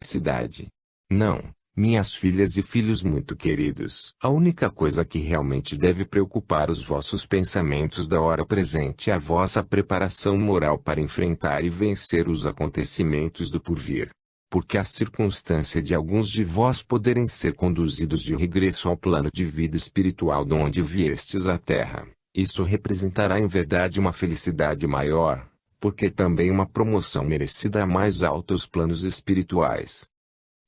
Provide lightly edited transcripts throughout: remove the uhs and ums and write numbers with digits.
Cidade. Não, minhas filhas e filhos muito queridos. A única coisa que realmente deve preocupar os vossos pensamentos da hora presente é a vossa preparação moral para enfrentar e vencer os acontecimentos do porvir. Porque a circunstância de alguns de vós poderem ser conduzidos de regresso ao plano de vida espiritual de onde viestes à Terra, isso representará em verdade uma felicidade maior, porque também uma promoção merecida a mais altos planos espirituais.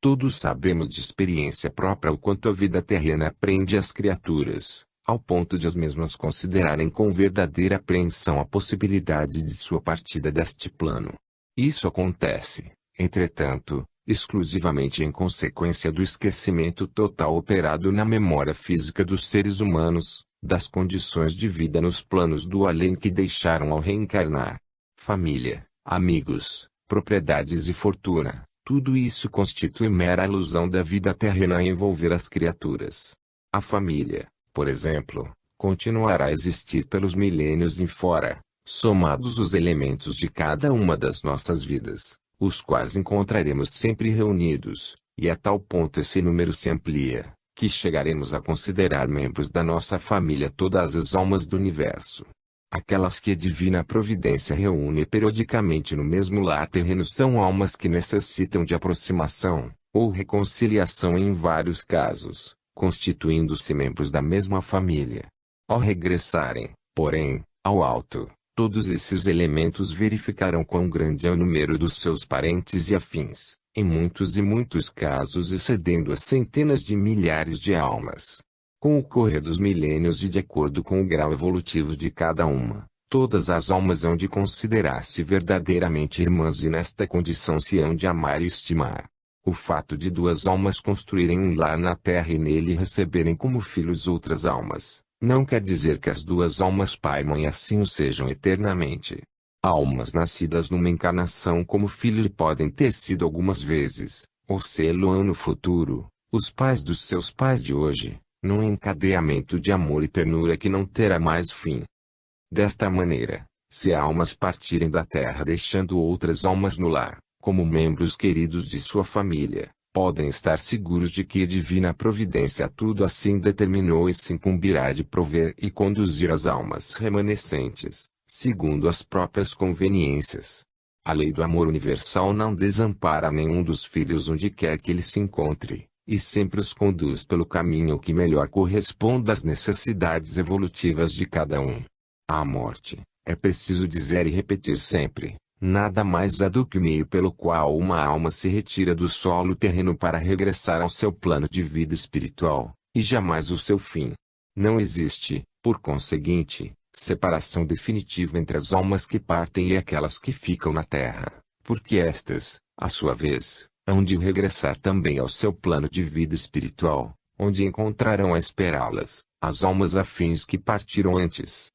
Todos sabemos de experiência própria o quanto a vida terrena prende as criaturas, ao ponto de as mesmas considerarem com verdadeira apreensão a possibilidade de sua partida deste plano. Isso acontece, entretanto, exclusivamente em consequência do esquecimento total operado na memória física dos seres humanos, das condições de vida nos planos do além que deixaram ao reencarnar. Família, amigos, propriedades e fortuna, tudo isso constitui mera ilusão da vida terrena a envolver as criaturas. A família, por exemplo, continuará a existir pelos milênios em fora, somados os elementos de cada uma das nossas vidas, os quais encontraremos sempre reunidos, e a tal ponto esse número se amplia, que chegaremos a considerar membros da nossa família todas as almas do universo. Aquelas que a divina providência reúne periodicamente no mesmo lar terreno são almas que necessitam de aproximação, ou reconciliação em vários casos, constituindo-se membros da mesma família. Ao regressarem, porém, ao alto, todos esses elementos verificarão quão grande é o número dos seus parentes e afins, em muitos e muitos casos excedendo as centenas de milhares de almas. Com o correr dos milênios e de acordo com o grau evolutivo de cada uma, todas as almas hão de considerar-se verdadeiramente irmãs e nesta condição se hão de amar e estimar. O fato de duas almas construírem um lar na terra e nele receberem como filhos outras almas, não quer dizer que as duas almas pai e mãe assim o sejam eternamente. Almas nascidas numa encarnação como filhos podem ter sido algumas vezes, ou sê-lo no futuro, os pais dos seus pais de hoje, num encadeamento de amor e ternura que não terá mais fim. Desta maneira, se almas partirem da terra deixando outras almas no lar, como membros queridos de sua família, podem estar seguros de que a divina providência tudo assim determinou e se incumbirá de prover e conduzir as almas remanescentes, segundo as próprias conveniências. A lei do amor universal não desampara nenhum dos filhos onde quer que ele se encontre, e sempre os conduz pelo caminho que melhor corresponda às necessidades evolutivas de cada um. A morte, é preciso dizer e repetir sempre, nada mais é do que o meio pelo qual uma alma se retira do solo terreno para regressar ao seu plano de vida espiritual, e jamais o seu fim. Não existe, por conseguinte, separação definitiva entre as almas que partem e aquelas que ficam na terra, porque estas, à sua vez, hão de regressar também ao seu plano de vida espiritual, onde encontrarão a esperá-las, as almas afins que partiram antes.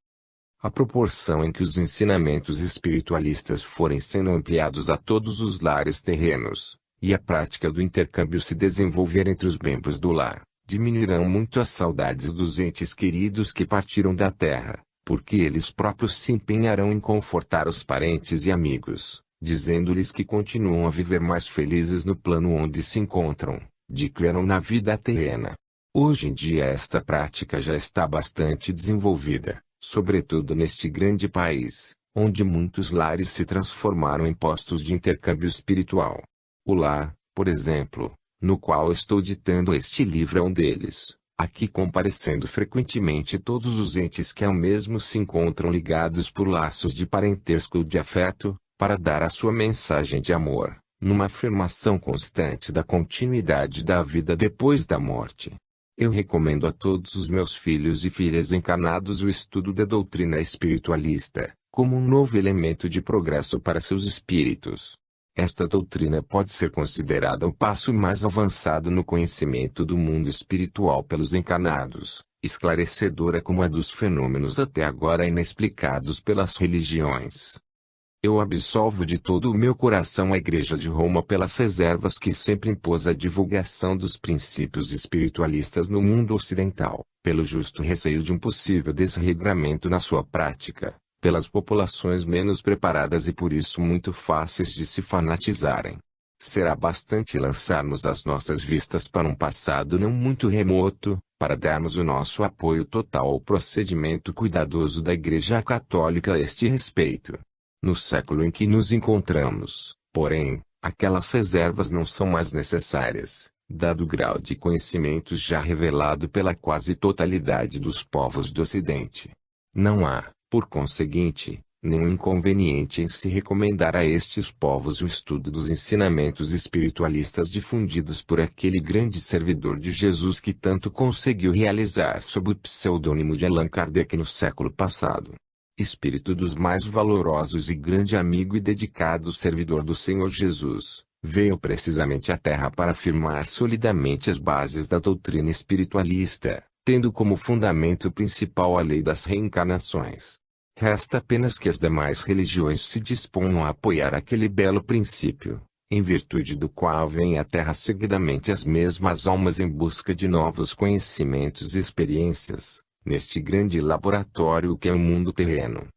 À proporção em que os ensinamentos espiritualistas forem sendo ampliados a todos os lares terrenos, e a prática do intercâmbio se desenvolver entre os membros do lar, diminuirão muito as saudades dos entes queridos que partiram da terra, porque eles próprios se empenharão em confortar os parentes e amigos, dizendo-lhes que continuam a viver mais felizes no plano onde se encontram, de que eram na vida terrena. Hoje em dia esta prática já está bastante desenvolvida, sobretudo neste grande país, onde muitos lares se transformaram em postos de intercâmbio espiritual. O lar, por exemplo, no qual estou ditando este livro é um deles, aqui comparecendo frequentemente todos os entes que ao mesmo se encontram ligados por laços de parentesco ou de afeto, para dar a sua mensagem de amor, numa afirmação constante da continuidade da vida depois da morte. Eu recomendo a todos os meus filhos e filhas encarnados o estudo da doutrina espiritualista, como um novo elemento de progresso para seus espíritos. Esta doutrina pode ser considerada o passo mais avançado no conhecimento do mundo espiritual pelos encarnados, esclarecedora como a dos fenômenos até agora inexplicados pelas religiões. Eu absolvo de todo o meu coração a Igreja de Roma pelas reservas que sempre impôs à divulgação dos princípios espiritualistas no mundo ocidental, pelo justo receio de um possível desregramento na sua prática, pelas populações menos preparadas e por isso muito fáceis de se fanatizarem. Será bastante lançarmos as nossas vistas para um passado não muito remoto, para darmos o nosso apoio total ao procedimento cuidadoso da Igreja Católica a este respeito. No século em que nos encontramos, porém, aquelas reservas não são mais necessárias, dado o grau de conhecimentos já revelado pela quase totalidade dos povos do Ocidente. Não há, por conseguinte, nenhum inconveniente em se recomendar a estes povos o estudo dos ensinamentos espiritualistas difundidos por aquele grande servidor de Jesus que tanto conseguiu realizar sob o pseudônimo de Allan Kardec no século passado. Espírito dos mais valorosos e grande amigo e dedicado servidor do Senhor Jesus, veio precisamente à Terra para afirmar solidamente as bases da doutrina espiritualista, tendo como fundamento principal a lei das reencarnações. Resta apenas que as demais religiões se disponham a apoiar aquele belo princípio, em virtude do qual vêm à Terra seguidamente as mesmas almas em busca de novos conhecimentos e experiências, neste grande laboratório que é o mundo terreno.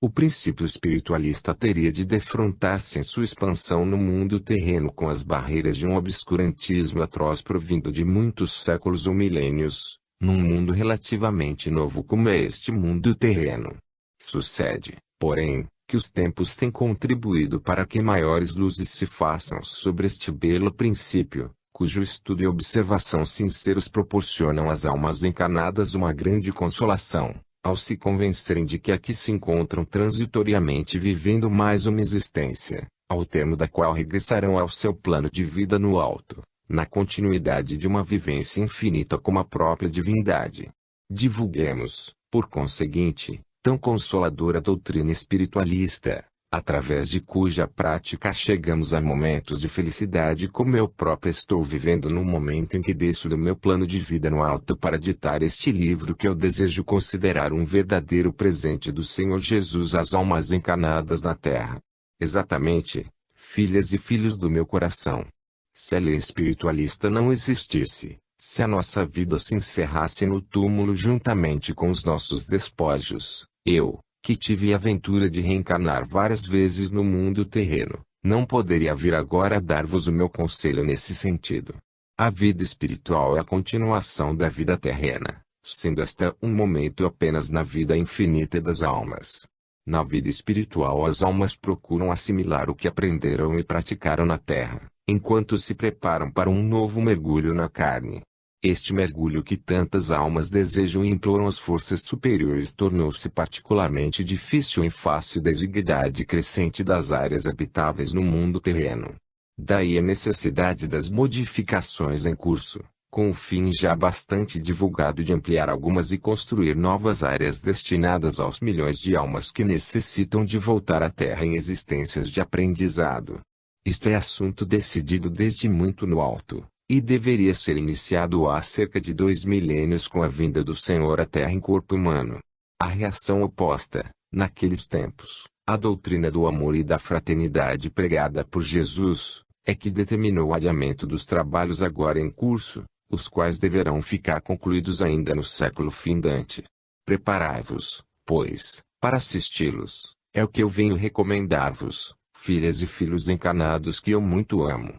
O princípio espiritualista teria de defrontar-se em sua expansão no mundo terreno com as barreiras de um obscurantismo atroz provindo de muitos séculos ou milênios, num mundo relativamente novo como é este mundo terreno. Sucede, porém, que os tempos têm contribuído para que maiores luzes se façam sobre este belo princípio, cujo estudo e observação sinceros proporcionam às almas encarnadas uma grande consolação, ao se convencerem de que aqui se encontram transitoriamente vivendo mais uma existência, ao termo da qual regressarão ao seu plano de vida no alto, na continuidade de uma vivência infinita como a própria divindade. Divulguemos, por conseguinte, tão consoladora doutrina espiritualista, através de cuja prática chegamos a momentos de felicidade como eu próprio estou vivendo no momento em que desço do meu plano de vida no alto para ditar este livro que eu desejo considerar um verdadeiro presente do Senhor Jesus às almas encarnadas na Terra. Exatamente, filhas e filhos do meu coração. Se a lei espiritualista não existisse, se a nossa vida se encerrasse no túmulo juntamente com os nossos despojos, eu, que tive a aventura de reencarnar várias vezes no mundo terreno, não poderia vir agora dar-vos o meu conselho nesse sentido. A vida espiritual é a continuação da vida terrena, sendo esta um momento apenas na vida infinita das almas. Na vida espiritual as almas procuram assimilar o que aprenderam e praticaram na Terra, enquanto se preparam para um novo mergulho na carne. Este mergulho que tantas almas desejam e imploram às forças superiores tornou-se particularmente difícil em face da exiguidade crescente das áreas habitáveis no mundo terreno. Daí a necessidade das modificações em curso, com o fim já bastante divulgado de ampliar algumas e construir novas áreas destinadas aos milhões de almas que necessitam de voltar à Terra em existências de aprendizado. Isto é assunto decidido desde muito no alto, e deveria ser iniciado há cerca de 2 milênios com a vinda do Senhor à Terra em corpo humano. A reação oposta, naqueles tempos, à doutrina do amor e da fraternidade pregada por Jesus, é que determinou o adiamento dos trabalhos agora em curso, os quais deverão ficar concluídos ainda no século findante. Preparai-vos, pois, para assisti-los, é o que eu venho recomendar-vos, filhas e filhos encarnados que eu muito amo.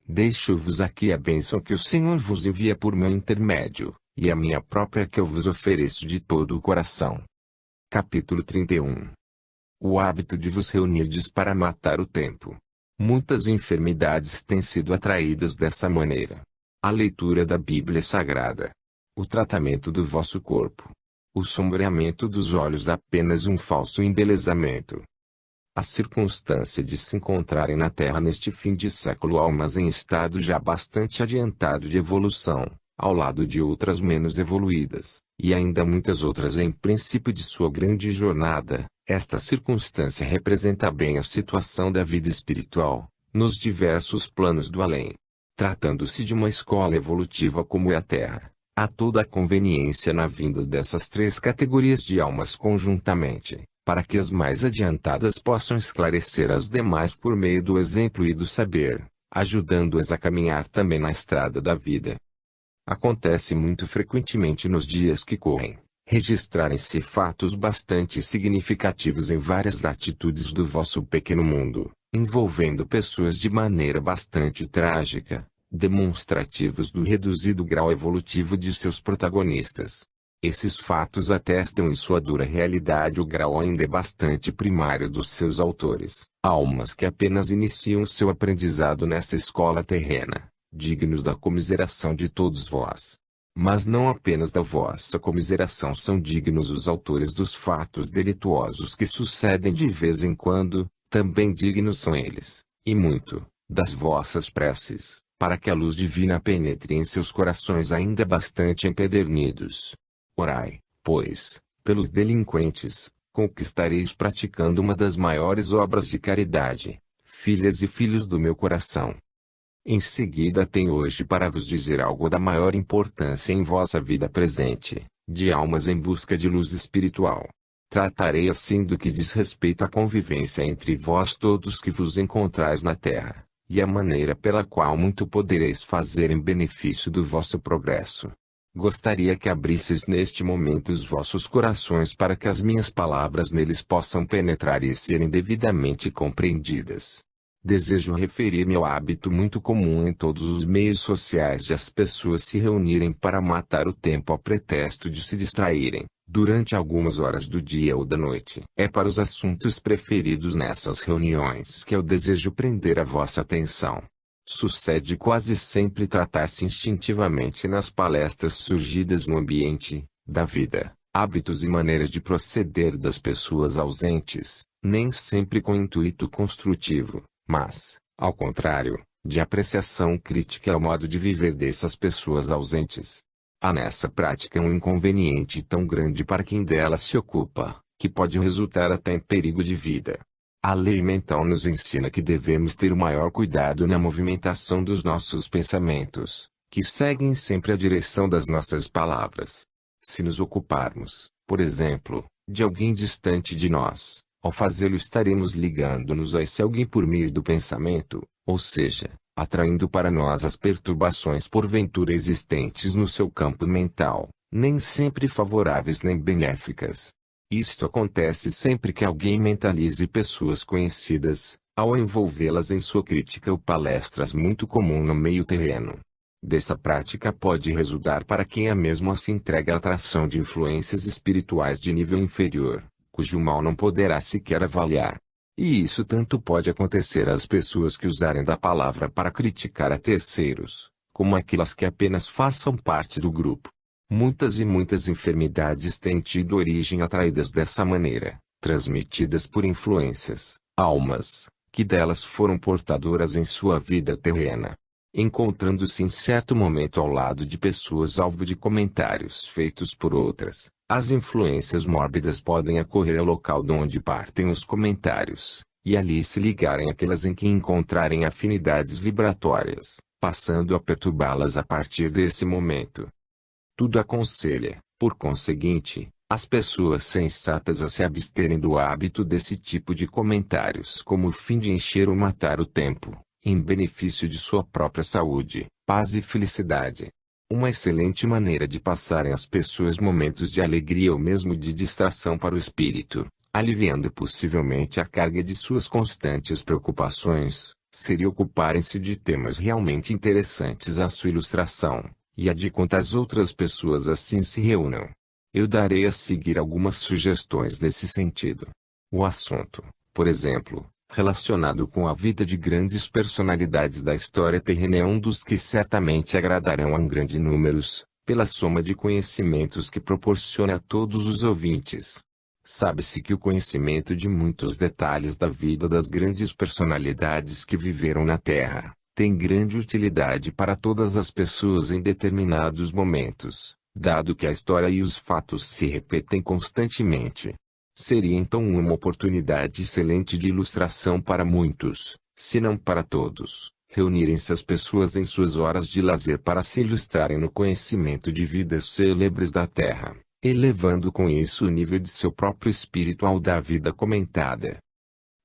Deixo-vos aqui a bênção que o Senhor vos envia por meu intermédio, e a minha própria que eu vos ofereço de todo o coração. Capítulo 31. O hábito de vos reunirdes para matar o tempo. Muitas enfermidades têm sido atraídas dessa maneira. A leitura da Bíblia Sagrada. O tratamento do vosso corpo. O sombreamento dos olhos apenas um falso embelezamento. A circunstância de se encontrarem na Terra neste fim de século almas em estado já bastante adiantado de evolução, ao lado de outras menos evoluídas, e ainda muitas outras em princípio de sua grande jornada, esta circunstância representa bem a situação da vida espiritual, nos diversos planos do além. Tratando-se de uma escola evolutiva como é a Terra, há toda a conveniência na vinda dessas três categorias de almas conjuntamente, para que as mais adiantadas possam esclarecer as demais por meio do exemplo e do saber, ajudando-as a caminhar também na estrada da vida. Acontece muito frequentemente nos dias que correm, registrarem-se fatos bastante significativos em várias latitudes do vosso pequeno mundo, envolvendo pessoas de maneira bastante trágica, demonstrativos do reduzido grau evolutivo de seus protagonistas. Esses fatos atestam em sua dura realidade o grau ainda bastante primário dos seus autores, almas que apenas iniciam seu aprendizado nessa escola terrena, dignos da comiseração de todos vós. Mas não apenas da vossa comiseração são dignos os autores dos fatos delituosos que sucedem de vez em quando, também dignos são eles, e muito, das vossas preces, para que a luz divina penetre em seus corações ainda bastante empedernidos. Orai, pois, pelos delinquentes, com que estareis praticando uma das maiores obras de caridade, filhas e filhos do meu coração. Em seguida tenho hoje para vos dizer algo da maior importância em vossa vida presente, de almas em busca de luz espiritual. Tratarei assim do que diz respeito à convivência entre vós todos que vos encontrais na terra, e a maneira pela qual muito podereis fazer em benefício do vosso progresso. Gostaria que abrisseis neste momento os vossos corações para que as minhas palavras neles possam penetrar e serem devidamente compreendidas. Desejo referir-me ao hábito muito comum em todos os meios sociais de as pessoas se reunirem para matar o tempo a pretexto de se distraírem, durante algumas horas do dia ou da noite. É para os assuntos preferidos nessas reuniões que eu desejo prender a vossa atenção. Sucede quase sempre tratar-se instintivamente nas palestras surgidas no ambiente da vida, hábitos e maneiras de proceder das pessoas ausentes, nem sempre com intuito construtivo, mas, ao contrário, de apreciação crítica ao modo de viver dessas pessoas ausentes. Há nessa prática um inconveniente tão grande para quem dela se ocupa, que pode resultar até em perigo de vida. A lei mental nos ensina que devemos ter o maior cuidado na movimentação dos nossos pensamentos, que seguem sempre a direção das nossas palavras. Se nos ocuparmos, por exemplo, de alguém distante de nós, ao fazê-lo estaremos ligando-nos a esse alguém por meio do pensamento, ou seja, atraindo para nós as perturbações porventura existentes no seu campo mental, nem sempre favoráveis nem benéficas. Isto acontece sempre que alguém mentalize pessoas conhecidas, ao envolvê-las em sua crítica ou palestras muito comum no meio terreno. Dessa prática pode resultar para quem a mesma se entrega à atração de influências espirituais de nível inferior, cujo mal não poderá sequer avaliar. E isso tanto pode acontecer às pessoas que usarem da palavra para criticar a terceiros, como aquelas que apenas façam parte do grupo. Muitas e muitas enfermidades têm tido origem atraídas dessa maneira, transmitidas por influências, almas, que delas foram portadoras em sua vida terrena. Encontrando-se em certo momento ao lado de pessoas alvo de comentários feitos por outras, as influências mórbidas podem acorrer ao local de onde partem os comentários, e ali se ligarem àquelas em que encontrarem afinidades vibratórias, passando a perturbá-las a partir desse momento. Tudo aconselha, por conseguinte, as pessoas sensatas a se absterem do hábito desse tipo de comentários como fim de encher ou matar o tempo, em benefício de sua própria saúde, paz e felicidade. Uma excelente maneira de passarem as pessoas momentos de alegria ou mesmo de distração para o espírito, aliviando possivelmente a carga de suas constantes preocupações, seria ocuparem-se de temas realmente interessantes à sua ilustração, e a de quantas outras pessoas assim se reúnam. Eu darei a seguir algumas sugestões nesse sentido. O assunto, por exemplo, relacionado com a vida de grandes personalidades da história terrena é um dos que certamente agradarão a grandes números, pela soma de conhecimentos que proporciona a todos os ouvintes. Sabe-se que o conhecimento de muitos detalhes da vida das grandes personalidades que viveram na Terra tem grande utilidade para todas as pessoas em determinados momentos, dado que a história e os fatos se repetem constantemente. Seria então uma oportunidade excelente de ilustração para muitos, se não para todos, reunirem-se as pessoas em suas horas de lazer para se ilustrarem no conhecimento de vidas célebres da Terra, elevando com isso o nível de seu próprio espírito ao da vida comentada.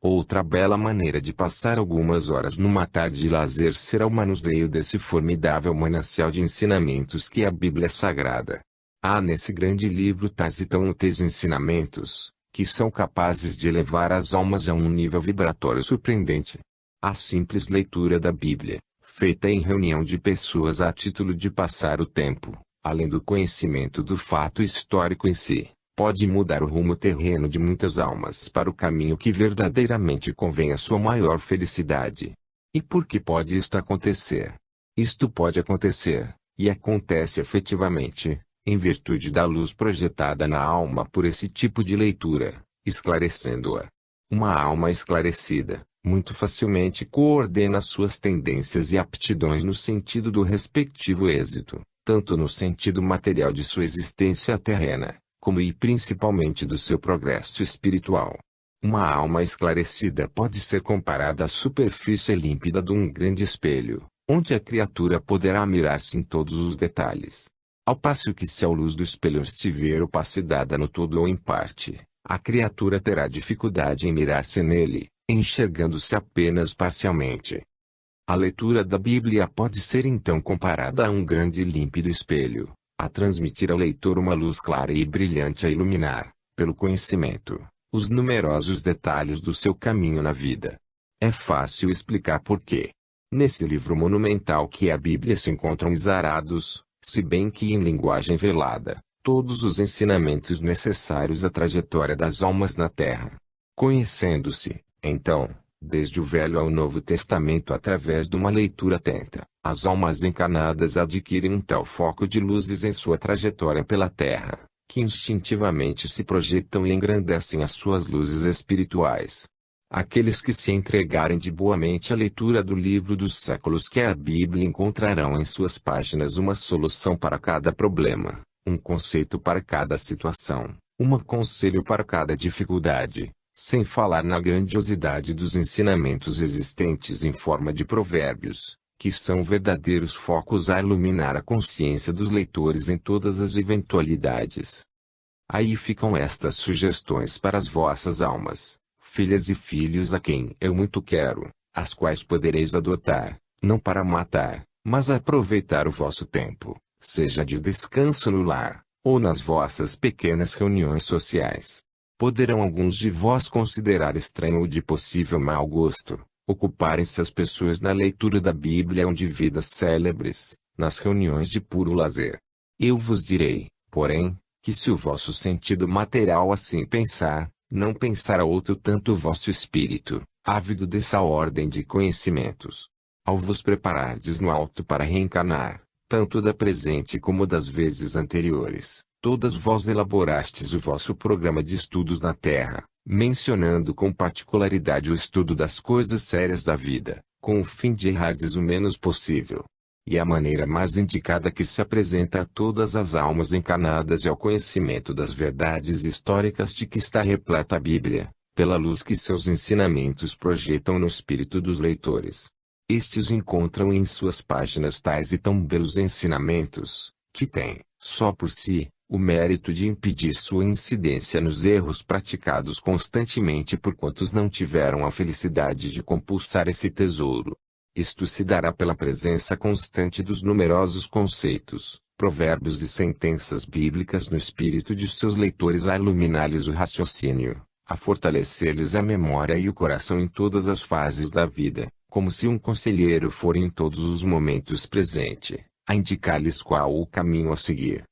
Outra bela maneira de passar algumas horas numa tarde de lazer será o manuseio desse formidável manancial de ensinamentos que é a Bíblia Sagrada. Há nesse grande livro tais e tão úteis ensinamentos, que são capazes de elevar as almas a um nível vibratório surpreendente. A simples leitura da Bíblia, feita em reunião de pessoas a título de passar o tempo, além do conhecimento do fato histórico em si, pode mudar o rumo terreno de muitas almas para o caminho que verdadeiramente convém à sua maior felicidade. E por que pode isto acontecer? Isto pode acontecer, e acontece efetivamente, em virtude da luz projetada na alma por esse tipo de leitura, esclarecendo-a. Uma alma esclarecida, muito facilmente coordena suas tendências e aptidões no sentido do respectivo êxito, tanto no sentido material de sua existência terrena, como e principalmente do seu progresso espiritual. Uma alma esclarecida pode ser comparada à superfície límpida de um grande espelho, onde a criatura poderá mirar-se em todos os detalhes. Ao passo que se a luz do espelho estiver opacidada no todo ou em parte, a criatura terá dificuldade em mirar-se nele, enxergando-se apenas parcialmente. A leitura da Bíblia pode ser então comparada a um grande e límpido espelho, a transmitir ao leitor uma luz clara e brilhante a iluminar, pelo conhecimento, os numerosos detalhes do seu caminho na vida. É fácil explicar por quê. Nesse livro monumental que é a Bíblia se encontram exarados, se bem que em linguagem velada, todos os ensinamentos necessários à trajetória das almas na Terra. Conhecendo-se, então, desde o Velho ao Novo Testamento através de uma leitura atenta, as almas encarnadas adquirem um tal foco de luzes em sua trajetória pela Terra, que instintivamente se projetam e engrandecem as suas luzes espirituais. Aqueles que se entregarem de boa mente à leitura do livro dos séculos que é a Bíblia encontrarão em suas páginas uma solução para cada problema, um conceito para cada situação, um conselho para cada dificuldade, sem falar na grandiosidade dos ensinamentos existentes em forma de provérbios, que são verdadeiros focos a iluminar a consciência dos leitores em todas as eventualidades. Aí ficam estas sugestões para as vossas almas, filhas e filhos a quem eu muito quero, as quais podereis adotar, não para matar, mas aproveitar o vosso tempo, seja de descanso no lar, ou nas vossas pequenas reuniões sociais. Poderão alguns de vós considerar estranho ou de possível mau gosto, ocuparem-se as pessoas na leitura da Bíblia ou de vidas célebres, nas reuniões de puro lazer. Eu vos direi, porém, que se o vosso sentido material assim pensar, não pensará outro tanto o vosso espírito, ávido dessa ordem de conhecimentos. Ao vos preparardes no alto para reencarnar, tanto da presente como das vezes anteriores, todas vós elaborastes o vosso programa de estudos na Terra, mencionando com particularidade o estudo das coisas sérias da vida, com o fim de errardes o menos possível. E a maneira mais indicada que se apresenta a todas as almas encarnadas é o conhecimento das verdades históricas de que está repleta a Bíblia, pela luz que seus ensinamentos projetam no espírito dos leitores. Estes encontram em suas páginas tais e tão belos ensinamentos, que têm, só por si, o mérito de impedir sua incidência nos erros praticados constantemente por quantos não tiveram a felicidade de compulsar esse tesouro. Isto se dará pela presença constante dos numerosos conceitos, provérbios e sentenças bíblicas no espírito de seus leitores a iluminar-lhes o raciocínio, a fortalecer-lhes a memória e o coração em todas as fases da vida, como se um conselheiro for em todos os momentos presente, a indicar-lhes qual o caminho a seguir.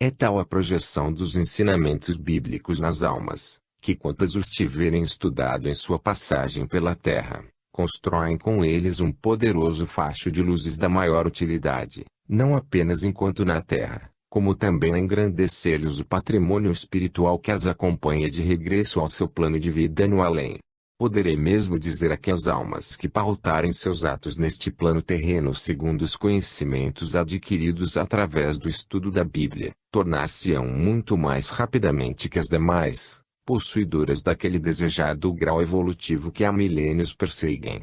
É tal a projeção dos ensinamentos bíblicos nas almas, que quantas os tiverem estudado em sua passagem pela terra, constroem com eles um poderoso facho de luzes da maior utilidade, não apenas enquanto na terra, como também a engrandecer-lhes o patrimônio espiritual que as acompanha de regresso ao seu plano de vida no além. Poderei mesmo dizer a que as almas que pautarem seus atos neste plano terreno segundo os conhecimentos adquiridos através do estudo da Bíblia, tornar-se-ão muito mais rapidamente que as demais, possuidoras daquele desejado grau evolutivo que há milênios perseguem.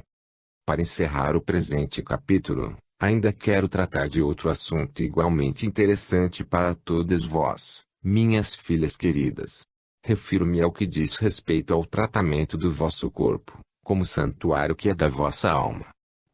Para encerrar o presente capítulo, ainda quero tratar de outro assunto igualmente interessante para todas vós, minhas filhas queridas. Refiro-me ao que diz respeito ao tratamento do vosso corpo, como santuário que é da vossa alma.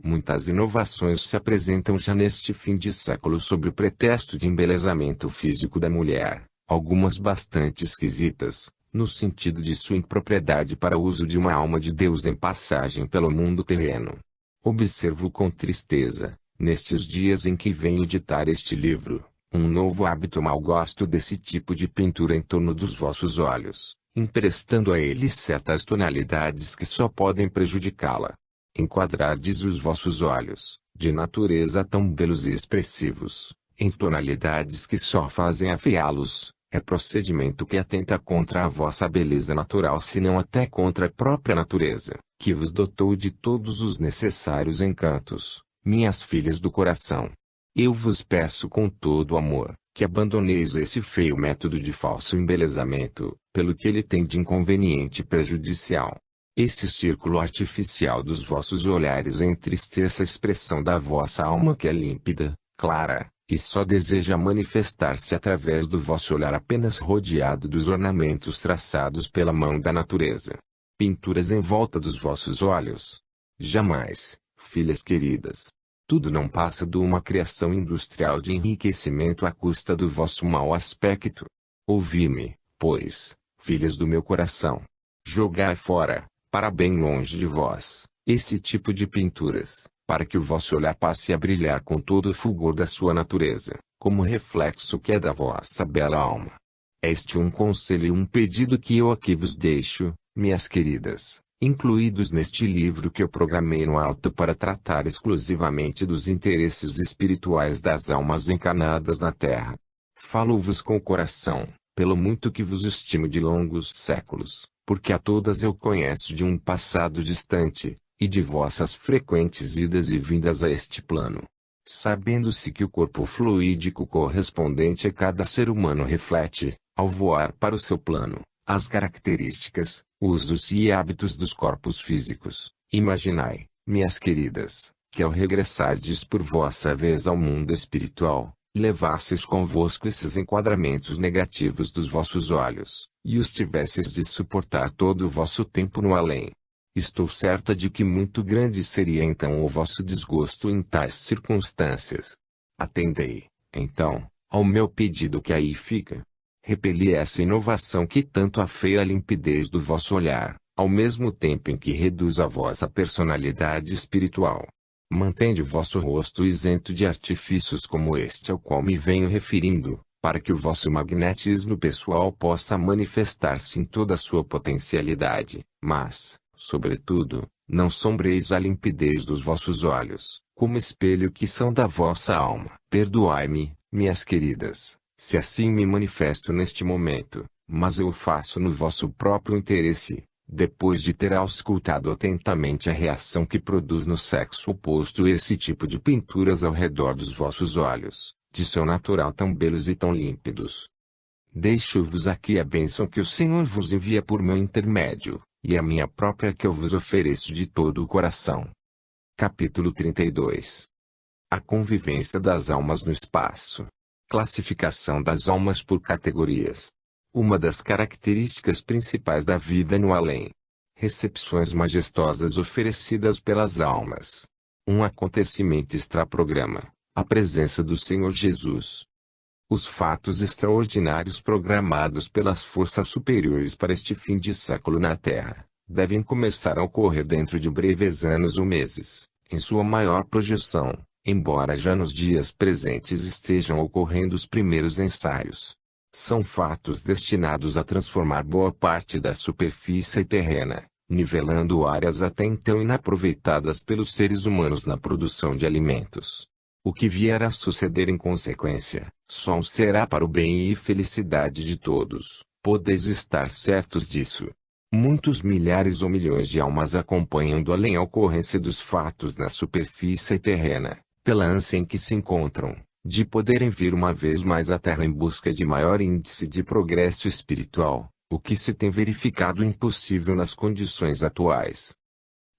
Muitas inovações se apresentam já neste fim de século sob o pretexto de embelezamento físico da mulher, algumas bastante esquisitas, no sentido de sua impropriedade para uso de uma alma de Deus em passagem pelo mundo terreno. Observo com tristeza, nestes dias em que venho ditar este livro, um novo hábito. Mal gosto desse tipo de pintura em torno dos vossos olhos, emprestando a eles certas tonalidades que só podem prejudicá-la. Enquadrardes os vossos olhos, de natureza tão belos e expressivos, em tonalidades que só fazem afiá-los, é procedimento que atenta contra a vossa beleza natural, senão até contra a própria natureza, que vos dotou de todos os necessários encantos, minhas filhas do coração. Eu vos peço com todo amor, que abandoneis esse feio método de falso embelezamento, pelo que ele tem de inconveniente e prejudicial. Esse círculo artificial dos vossos olhares entristeça a expressão da vossa alma, que é límpida, clara, e só deseja manifestar-se através do vosso olhar apenas rodeado dos ornamentos traçados pela mão da natureza. Pinturas em volta dos vossos olhos. Jamais, filhas queridas. Tudo não passa de uma criação industrial de enriquecimento à custa do vosso mau aspecto. Ouvi-me, pois, filhas do meu coração. Jogai fora, para bem longe de vós, esse tipo de pinturas, para que o vosso olhar passe a brilhar com todo o fulgor da sua natureza, como reflexo que é da vossa bela alma. Este um conselho e um pedido que eu aqui vos deixo, minhas queridas, incluídos neste livro que eu programei no alto para tratar exclusivamente dos interesses espirituais das almas encarnadas na Terra. Falo-vos com o coração, pelo muito que vos estimo de longos séculos, porque a todas eu conheço de um passado distante, e de vossas frequentes idas e vindas a este plano. Sabendo-se que o corpo fluídico correspondente a cada ser humano reflete, ao voar para o seu plano, as características, usos e hábitos dos corpos físicos, imaginai, minhas queridas, que ao regressardes por vossa vez ao mundo espiritual, levasseis convosco esses enquadramentos negativos dos vossos olhos, e os tivesseis de suportar todo o vosso tempo no além. Estou certa de que muito grande seria então o vosso desgosto em tais circunstâncias. Atendei, então, ao meu pedido que aí fica. Repeli essa inovação que tanto afeia a limpidez do vosso olhar, ao mesmo tempo em que reduz a vossa personalidade espiritual. Mantende o vosso rosto isento de artifícios como este ao qual me venho referindo, para que o vosso magnetismo pessoal possa manifestar-se em toda a sua potencialidade, mas, sobretudo, não sombreis a limpidez dos vossos olhos, como espelho que são da vossa alma. Perdoai-me, minhas queridas, se assim me manifesto neste momento, mas eu o faço no vosso próprio interesse, depois de ter auscultado atentamente a reação que produz no sexo oposto esse tipo de pinturas ao redor dos vossos olhos, de seu natural tão belos e tão límpidos. Deixo-vos aqui a bênção que o Senhor vos envia por meu intermédio, e a minha própria que eu vos ofereço de todo o coração. Capítulo 32. A convivência das almas no espaço. Classificação das almas por categorias. Uma das características principais da vida no além. Recepções majestosas oferecidas pelas almas. Um acontecimento extraprograma. A presença do Senhor Jesus. Os fatos extraordinários programados pelas forças superiores para este fim de século na Terra, devem começar a ocorrer dentro de breves anos ou meses, em sua maior projeção, embora já nos dias presentes estejam ocorrendo os primeiros ensaios. São fatos destinados a transformar boa parte da superfície terrena, nivelando áreas até então inaproveitadas pelos seres humanos na produção de alimentos. O que vier a suceder em consequência, só será para o bem e felicidade de todos, podeis estar certos disso. Muitos milhares ou milhões de almas acompanham do além a ocorrência dos fatos na superfície terrena, pela ânsia em que se encontram, de poderem vir uma vez mais à Terra em busca de maior índice de progresso espiritual, o que se tem verificado impossível nas condições atuais.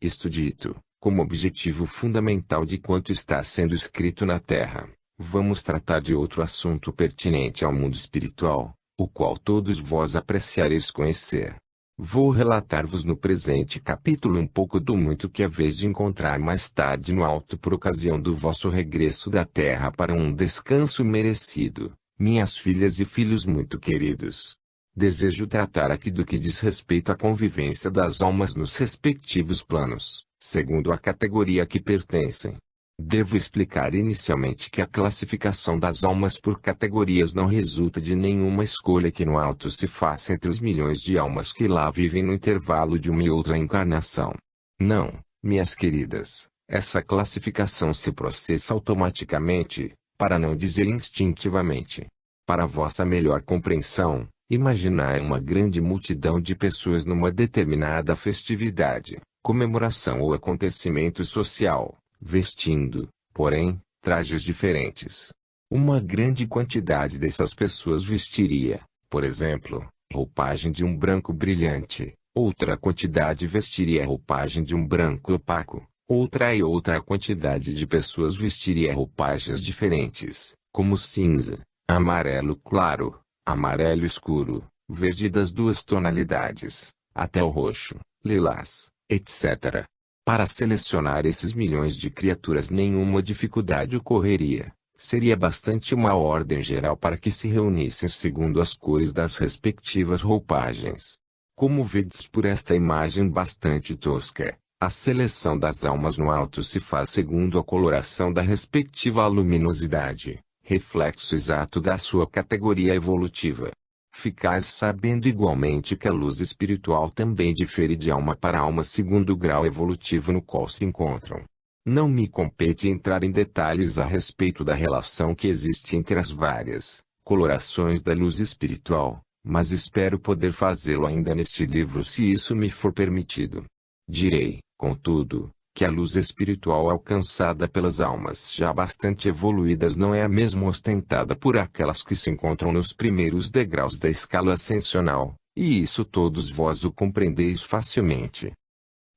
Isto dito, como objetivo fundamental de quanto está sendo escrito na Terra, vamos tratar de outro assunto pertinente ao mundo espiritual, o qual todos vós apreciareis conhecer. Vou relatar-vos no presente capítulo um pouco do muito que haveis de encontrar mais tarde no alto por ocasião do vosso regresso da Terra para um descanso merecido, minhas filhas e filhos muito queridos. Desejo tratar aqui do que diz respeito à convivência das almas nos respectivos planos, segundo a categoria a que pertencem. Devo explicar inicialmente que a classificação das almas por categorias não resulta de nenhuma escolha que no alto se faça entre os milhões de almas que lá vivem no intervalo de uma e outra encarnação. Não, minhas queridas, essa classificação se processa automaticamente, para não dizer instintivamente. Para vossa melhor compreensão, imaginai uma grande multidão de pessoas numa determinada festividade, comemoração ou acontecimento social, vestindo, porém, trajes diferentes. Uma grande quantidade dessas pessoas vestiria, por exemplo, roupagem de um branco brilhante, outra quantidade vestiria roupagem de um branco opaco, outra quantidade de pessoas vestiria roupagens diferentes, como cinza, amarelo claro, amarelo escuro, verde das duas tonalidades, até o roxo, lilás, etc. Para selecionar esses milhões de criaturas nenhuma dificuldade ocorreria. Seria bastante uma ordem geral para que se reunissem segundo as cores das respectivas roupagens. Como vedes por esta imagem bastante tosca, a seleção das almas no alto se faz segundo a coloração da respectiva luminosidade, reflexo exato da sua categoria evolutiva. Ficais sabendo igualmente que a luz espiritual também difere de alma para alma segundo o grau evolutivo no qual se encontram. Não me compete entrar em detalhes a respeito da relação que existe entre as várias colorações da luz espiritual, mas espero poder fazê-lo ainda neste livro se isso me for permitido. Direi, contudo, que a luz espiritual alcançada pelas almas já bastante evoluídas não é a mesma ostentada por aquelas que se encontram nos primeiros degraus da escala ascensional, e isso todos vós o compreendeis facilmente.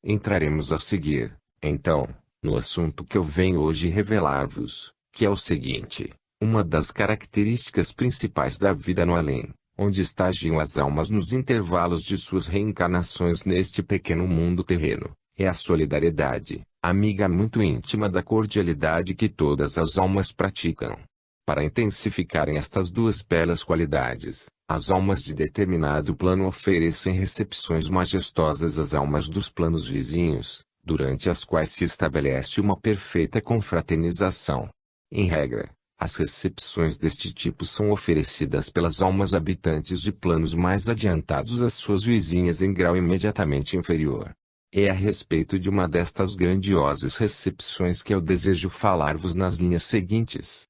Entraremos a seguir, então, no assunto que eu venho hoje revelar-vos, que é o seguinte: uma das características principais da vida no além, onde estagiam as almas nos intervalos de suas reencarnações neste pequeno mundo terreno, é a solidariedade, amiga muito íntima da cordialidade que todas as almas praticam. Para intensificarem estas duas belas qualidades, as almas de determinado plano oferecem recepções majestosas às almas dos planos vizinhos, durante as quais se estabelece uma perfeita confraternização. Em regra, as recepções deste tipo são oferecidas pelas almas habitantes de planos mais adiantados às suas vizinhas em grau imediatamente inferior. É a respeito de uma destas grandiosas recepções que eu desejo falar-vos nas linhas seguintes.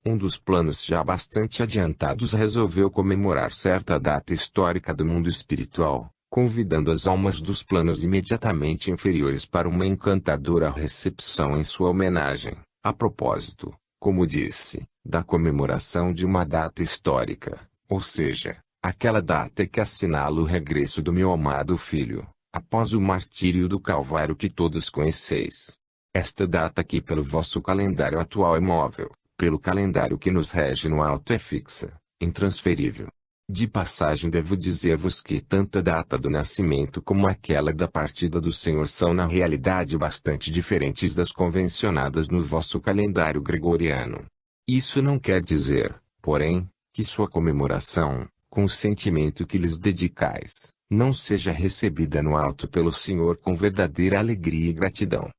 Um dos planos já bastante adiantados resolveu comemorar certa data histórica do mundo espiritual, convidando as almas dos planos imediatamente inferiores para uma encantadora recepção em sua homenagem, a propósito, como disse, da comemoração de uma data histórica, ou seja, aquela data que assinala o regresso do meu amado filho, após o martírio do Calvário que todos conheceis. Esta data que pelo vosso calendário atual é móvel, pelo calendário que nos rege no alto é fixa, intransferível. De passagem devo dizer-vos que tanto a data do nascimento como aquela da partida do Senhor são na realidade bastante diferentes das convencionadas no vosso calendário gregoriano. Isso não quer dizer, porém, que sua comemoração, com o sentimento que lhes dedicais, não seja recebida no alto pelo Senhor com verdadeira alegria e gratidão.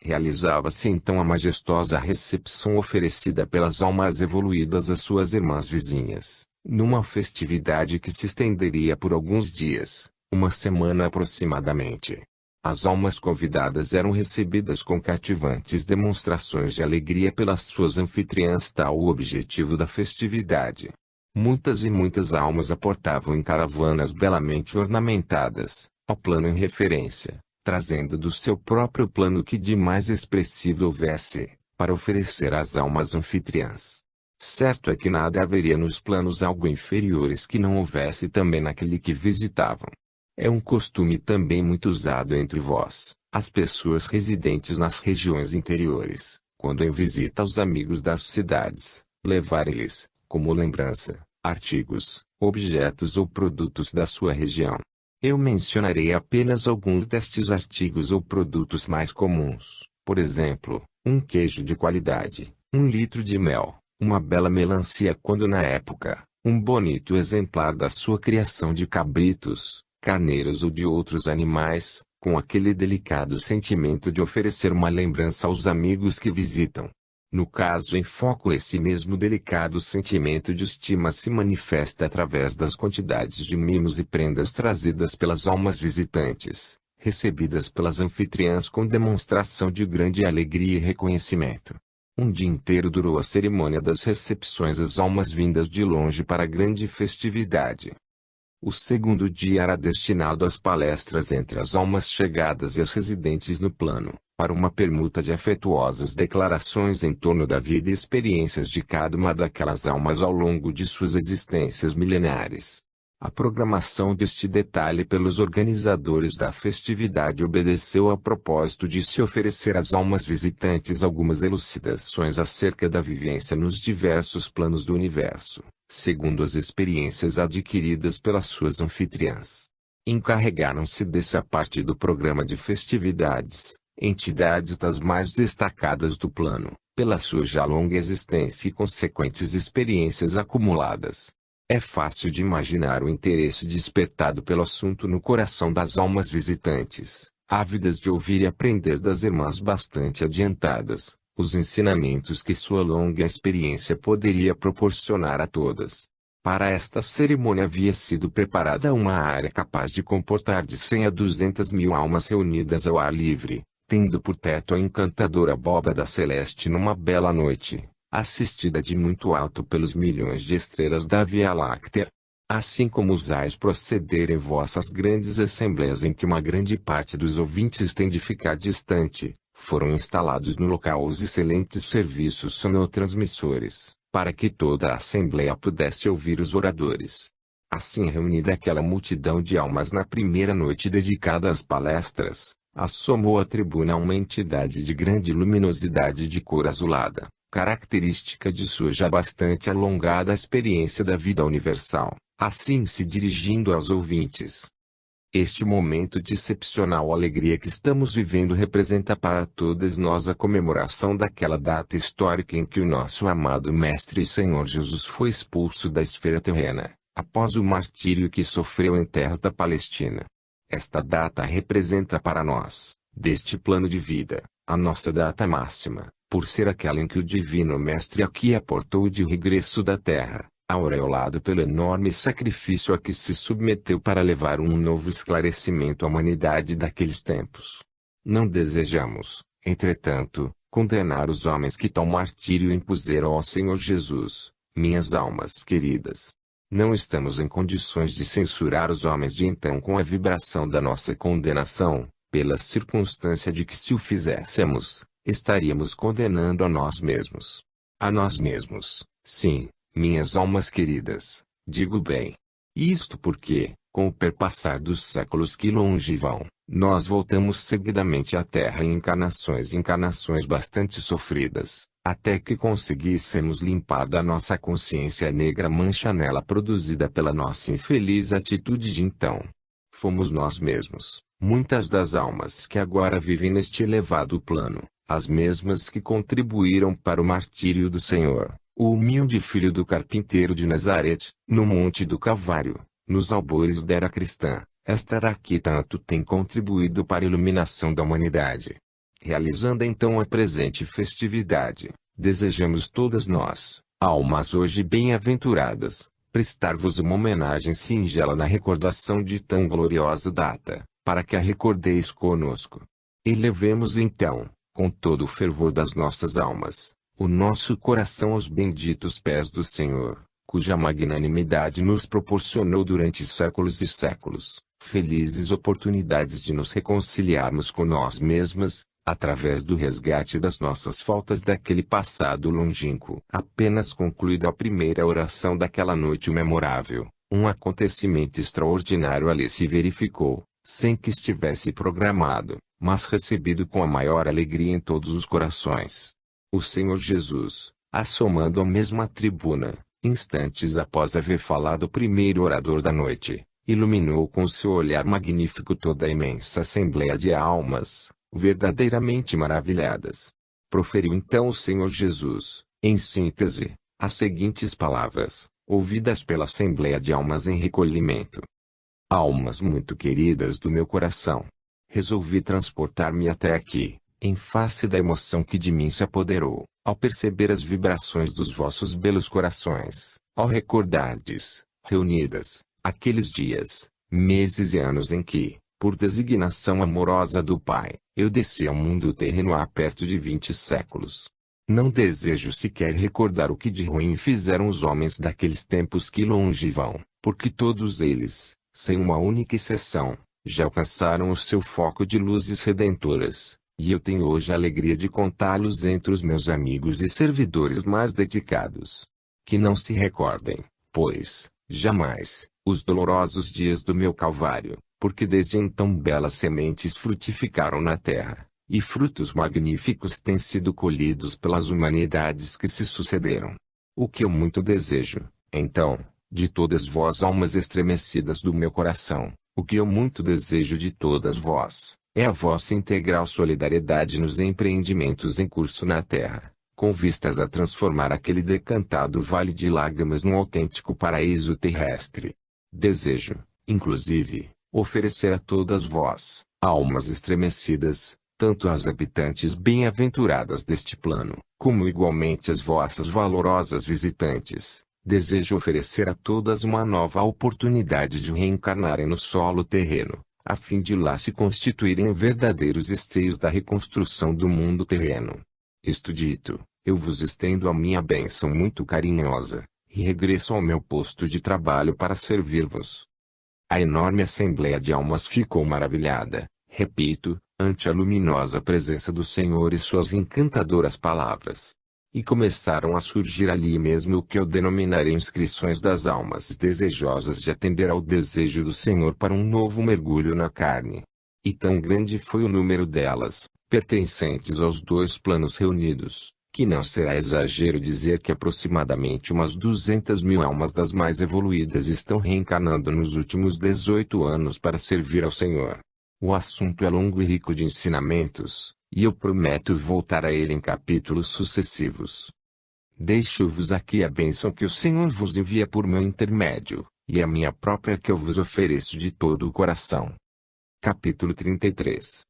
Realizava-se então a majestosa recepção oferecida pelas almas evoluídas às suas irmãs vizinhas, numa festividade que se estenderia por alguns dias, uma semana aproximadamente. As almas convidadas eram recebidas com cativantes demonstrações de alegria pelas suas anfitriãs, tal o objetivo da festividade. Muitas e muitas almas aportavam em caravanas belamente ornamentadas, ao plano em referência, trazendo do seu próprio plano o que de mais expressivo houvesse, para oferecer às almas anfitriãs. Certo é que nada haveria nos planos algo inferiores que não houvesse também naquele que visitavam. É um costume também muito usado entre vós, as pessoas residentes nas regiões interiores, quando em visita aos amigos das cidades, levarem-lhes, como lembrança, artigos, objetos ou produtos da sua região. Eu mencionarei apenas alguns destes artigos ou produtos mais comuns, por exemplo, um queijo de qualidade, 1 litro de mel, uma bela melancia quando na época, Um bonito exemplar da sua criação de cabritos, carneiros ou de outros animais, com aquele delicado sentimento de oferecer uma lembrança aos amigos que visitam. No caso em foco, esse mesmo delicado sentimento de estima se manifesta através das quantidades de mimos e prendas trazidas pelas almas visitantes, recebidas pelas anfitriãs com demonstração de grande alegria e reconhecimento. Um dia inteiro durou a cerimônia das recepções às almas vindas de longe para a grande festividade. O segundo dia era destinado às palestras entre as almas chegadas e as residentes no plano, para uma permuta de afetuosas declarações em torno da vida e experiências de cada uma daquelas almas ao longo de suas existências milenares. A programação deste detalhe pelos organizadores da festividade obedeceu ao propósito de se oferecer às almas visitantes algumas elucidações acerca da vivência nos diversos planos do universo, segundo as experiências adquiridas pelas suas anfitriãs. Encarregaram-se dessa parte do programa de festividades, entidades das mais destacadas do plano, pela sua já longa existência e consequentes experiências acumuladas. É fácil de imaginar o interesse despertado pelo assunto no coração das almas visitantes, ávidas de ouvir e aprender das irmãs bastante adiantadas, os ensinamentos que sua longa experiência poderia proporcionar a todas. Para esta cerimônia havia sido preparada uma área capaz de comportar de 100 a 200 mil almas reunidas ao ar livre, tendo por teto a encantadora abóbada celeste numa bela noite, assistida de muito alto pelos milhões de estrelas da Via Láctea. Assim como usais proceder em vossas grandes assembleias em que uma grande parte dos ouvintes tem de ficar distante, foram instalados no local os excelentes serviços sonotransmissores, para que toda a assembleia pudesse ouvir os oradores. Assim reunida aquela multidão de almas na primeira noite dedicada às palestras, assomou à tribuna uma entidade de grande luminosidade de cor azulada, característica de sua já bastante alongada experiência da vida universal, assim se dirigindo aos ouvintes. Este momento de excepcional alegria que estamos vivendo representa para todas nós a comemoração daquela data histórica em que o nosso amado Mestre e Senhor Jesus foi expulso da esfera terrena, após o martírio que sofreu em terras da Palestina. Esta data representa para nós, deste plano de vida, a nossa data máxima, por ser aquela em que o Divino Mestre aqui aportou de regresso da terra, aureolado pelo enorme sacrifício a que se submeteu para levar um novo esclarecimento à humanidade daqueles tempos. Não desejamos, entretanto, condenar os homens que tal martírio impuseram ao Senhor Jesus, minhas almas queridas. Não estamos em condições de censurar os homens de então com a vibração da nossa condenação, pela circunstância de que se o fizéssemos, estaríamos condenando a nós mesmos. A nós mesmos, sim, minhas almas queridas, digo bem. Isto porque, com o perpassar dos séculos que longe vão, nós voltamos seguidamente à Terra em encarnações bastante sofridas, até que conseguíssemos limpar da nossa consciência a negra mancha nela produzida pela nossa infeliz atitude de então. Fomos nós mesmos, muitas das almas que agora vivem neste elevado plano, as mesmas que contribuíram para o martírio do Senhor, o humilde filho do carpinteiro de Nazaré, no Monte do Calvário, nos albores da era cristã. Esta era que tanto tem contribuído para a iluminação da humanidade. Realizando então a presente festividade, desejamos todas nós, almas hoje bem-aventuradas, prestar-vos uma homenagem singela na recordação de tão gloriosa data, para que a recordeis conosco. Elevemos então, com todo o fervor das nossas almas, o nosso coração aos benditos pés do Senhor, cuja magnanimidade nos proporcionou durante séculos e séculos, felizes oportunidades de nos reconciliarmos com nós mesmas, através do resgate das nossas faltas daquele passado longínquo. Apenas concluída a primeira oração daquela noite memorável, um acontecimento extraordinário ali se verificou, sem que estivesse programado, mas recebido com a maior alegria em todos os corações. O Senhor Jesus, assomando à mesma tribuna, instantes após haver falado o primeiro orador da noite, iluminou com seu olhar magnífico toda a imensa assembleia de almas, verdadeiramente maravilhadas. Proferiu então o Senhor Jesus, em síntese, as seguintes palavras: ouvidas pela Assembleia de Almas em Recolhimento. Almas muito queridas do meu coração. Resolvi transportar-me até aqui, em face da emoção que de mim se apoderou, ao perceber as vibrações dos vossos belos corações, ao recordardes, reunidas, aqueles dias, meses e anos em que, por designação amorosa do Pai, eu desci ao mundo terreno há perto de 20 séculos. Não desejo sequer recordar o que de ruim fizeram os homens daqueles tempos que longe vão, porque todos eles, sem uma única exceção, já alcançaram o seu foco de luzes redentoras, e eu tenho hoje a alegria de contá-los entre os meus amigos e servidores mais dedicados. Que não se recordem, pois, jamais, os dolorosos dias do meu Calvário, porque desde então belas sementes frutificaram na terra, e frutos magníficos têm sido colhidos pelas humanidades que se sucederam. O que eu muito desejo, então, de todas vós almas estremecidas do meu coração, o que eu muito desejo de todas vós, é a vossa integral solidariedade nos empreendimentos em curso na terra, com vistas a transformar aquele decantado vale de lágrimas num autêntico paraíso terrestre. Desejo, inclusive, oferecer a todas vós, almas estremecidas, tanto às habitantes bem-aventuradas deste plano, como igualmente às vossas valorosas visitantes, desejo oferecer a todas uma nova oportunidade de reencarnarem no solo terreno, a fim de lá se constituírem verdadeiros esteios da reconstrução do mundo terreno. Isto dito, eu vos estendo a minha bênção muito carinhosa, e regresso ao meu posto de trabalho para servir-vos. A enorme assembleia de almas ficou maravilhada, repito, ante a luminosa presença do Senhor e suas encantadoras palavras. E começaram a surgir ali mesmo o que eu denominarei inscrições das almas desejosas de atender ao desejo do Senhor para um novo mergulho na carne. E tão grande foi o número delas, pertencentes aos dois planos reunidos, que não será exagero dizer que aproximadamente umas 200.000 almas das mais evoluídas estão reencarnando nos últimos 18 anos para servir ao Senhor. O assunto é longo e rico de ensinamentos, e eu prometo voltar a ele em capítulos sucessivos. Deixo-vos aqui a bênção que o Senhor vos envia por meu intermédio, e a minha própria que eu vos ofereço de todo o coração. Capítulo 33.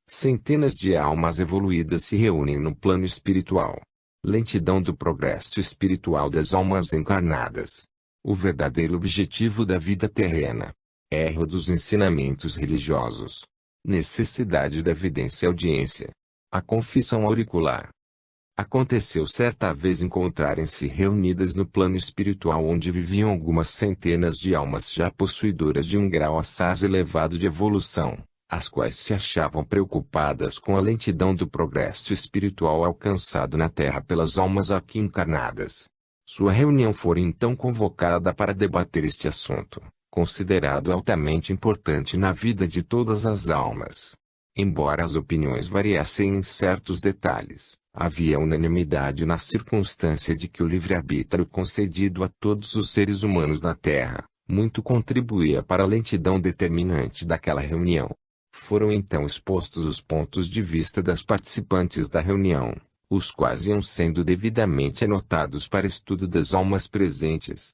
Centenas de almas evoluídas se reúnem no plano espiritual. Lentidão do progresso espiritual das almas encarnadas. O verdadeiro objetivo da vida terrena. Erro dos ensinamentos religiosos. Necessidade da evidência e audiência. A confissão auricular. Aconteceu certa vez encontrarem-se reunidas no plano espiritual onde viviam algumas centenas de almas já possuidoras de um grau assaz elevado de evolução, as quais se achavam preocupadas com a lentidão do progresso espiritual alcançado na Terra pelas almas aqui encarnadas. Sua reunião foi então convocada para debater este assunto, considerado altamente importante na vida de todas as almas. Embora as opiniões variassem em certos detalhes, havia unanimidade na circunstância de que o livre-arbítrio concedido a todos os seres humanos na Terra, muito contribuía para a lentidão determinante daquela reunião. Foram então expostos os pontos de vista das participantes da reunião, os quais iam sendo devidamente anotados para estudo das almas presentes.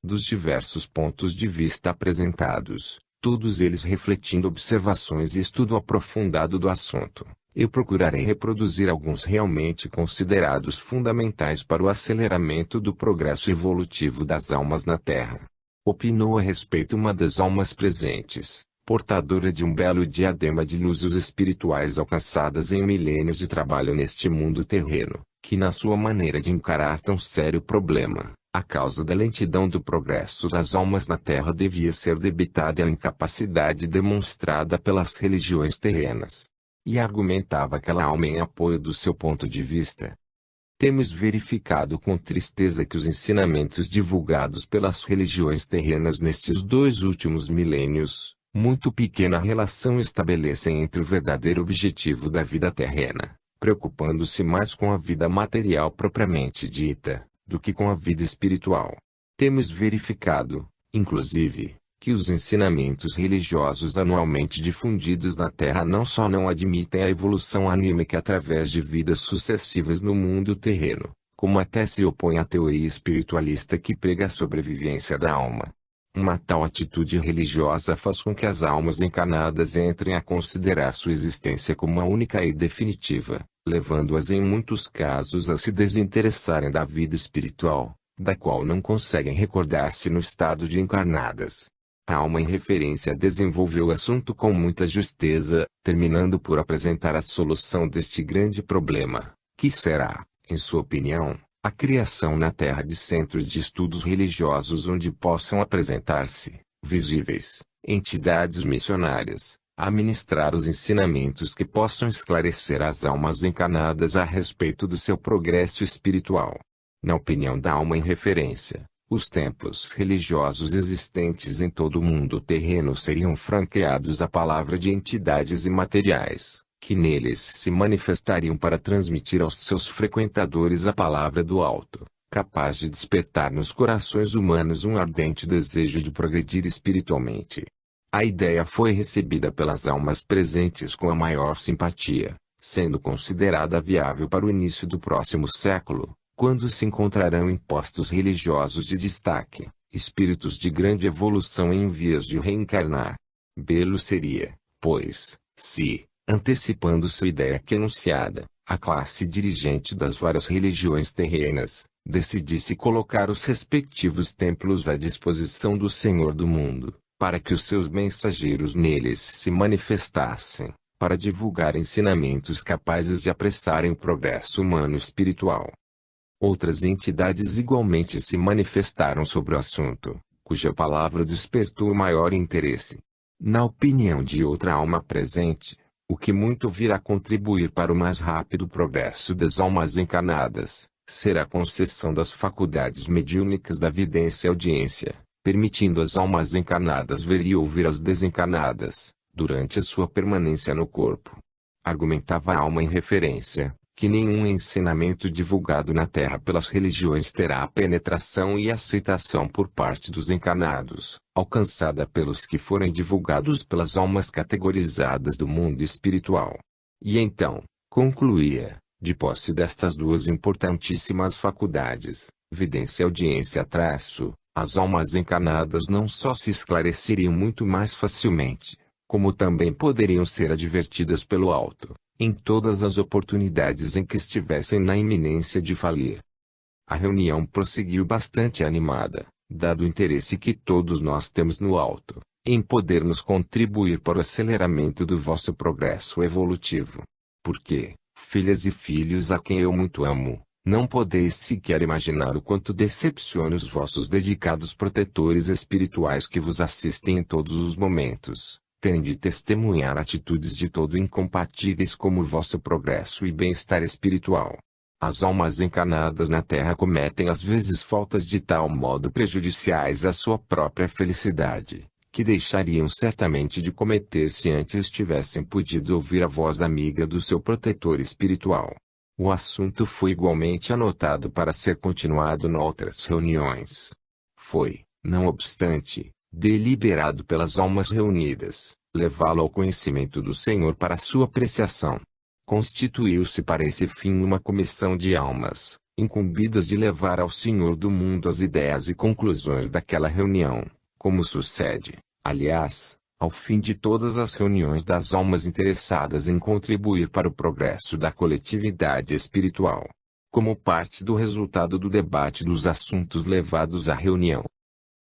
Dos diversos pontos de vista apresentados, todos eles refletindo observações e estudo aprofundado do assunto, eu procurarei reproduzir alguns realmente considerados fundamentais para o aceleramento do progresso evolutivo das almas na Terra. Opinou a respeito uma das almas presentes, portadora de um belo diadema de luzes espirituais alcançadas em milênios de trabalho neste mundo terreno, que na sua maneira de encarar tão sério problema, a causa da lentidão do progresso das almas na Terra devia ser debitada à incapacidade demonstrada pelas religiões terrenas. E argumentava aquela alma em apoio do seu ponto de vista. Temos verificado com tristeza que os ensinamentos divulgados pelas religiões terrenas nestes 2 últimos milênios, muito pequena relação estabelecem entre o verdadeiro objetivo da vida terrena, preocupando-se mais com a vida material propriamente dita, do que com a vida espiritual. Temos verificado, inclusive, que os ensinamentos religiosos anualmente difundidos na Terra não só não admitem a evolução anímica através de vidas sucessivas no mundo terreno, como até se opõe à teoria espiritualista que prega a sobrevivência da alma. Uma tal atitude religiosa faz com que as almas encarnadas entrem a considerar sua existência como a única e definitiva, levando-as em muitos casos a se desinteressarem da vida espiritual, da qual não conseguem recordar-se no estado de encarnadas. A alma em referência desenvolveu o assunto com muita justeza, terminando por apresentar a solução deste grande problema, que será, em sua opinião, a criação na Terra de centros de estudos religiosos onde possam apresentar-se, visíveis, entidades missionárias, a ministrar os ensinamentos que possam esclarecer as almas encarnadas a respeito do seu progresso espiritual. Na opinião da alma em referência, os templos religiosos existentes em todo o mundo terreno seriam franqueados à palavra de entidades imateriais, que neles se manifestariam para transmitir aos seus frequentadores a palavra do alto, capaz de despertar nos corações humanos um ardente desejo de progredir espiritualmente. A ideia foi recebida pelas almas presentes com a maior simpatia, sendo considerada viável para o início do próximo século, quando se encontrarão em postos religiosos de destaque, espíritos de grande evolução em vias de reencarnar. Belo seria, pois, se, antecipando sua ideia que enunciada, a classe dirigente das várias religiões terrenas, decidisse colocar os respectivos templos à disposição do Senhor do mundo, para que os seus mensageiros neles se manifestassem, para divulgar ensinamentos capazes de apressarem o progresso humano espiritual. Outras entidades igualmente se manifestaram sobre o assunto, cuja palavra despertou o maior interesse. Na opinião de outra alma presente, o que muito virá contribuir para o mais rápido progresso das almas encarnadas, será a concessão das faculdades mediúnicas da vidência e audiência, permitindo às almas encarnadas ver e ouvir as desencarnadas, durante a sua permanência no corpo. Argumentava a alma em referência, que nenhum ensinamento divulgado na Terra pelas religiões terá a penetração e aceitação por parte dos encarnados, alcançada pelos que forem divulgados pelas almas categorizadas do mundo espiritual. E então, concluía, de posse destas duas importantíssimas faculdades, vidência e audiência as almas encarnadas não só se esclareceriam muito mais facilmente, como também poderiam ser advertidas pelo alto, em todas as oportunidades em que estivessem na iminência de falir. A reunião prosseguiu bastante animada, dado o interesse que todos nós temos no alto, em podermos contribuir para o aceleramento do vosso progresso evolutivo. Porque, filhas e filhos a quem eu muito amo, não podeis sequer imaginar o quanto decepciona os vossos dedicados protetores espirituais que vos assistem em todos os momentos, terem de testemunhar atitudes de todo incompatíveis como o vosso progresso e bem-estar espiritual. As almas encarnadas na Terra cometem às vezes faltas de tal modo prejudiciais à sua própria felicidade, que deixariam certamente de cometer se antes tivessem podido ouvir a voz amiga do seu protetor espiritual. O assunto foi igualmente anotado para ser continuado em outras reuniões. Foi, não obstante, deliberado pelas almas reunidas, levá-lo ao conhecimento do Senhor para sua apreciação. Constituiu-se para esse fim uma comissão de almas, incumbidas de levar ao Senhor do mundo as ideias e conclusões daquela reunião, como sucede, aliás, ao fim de todas as reuniões das almas interessadas em contribuir para o progresso da coletividade espiritual. Como parte do resultado do debate dos assuntos levados à reunião.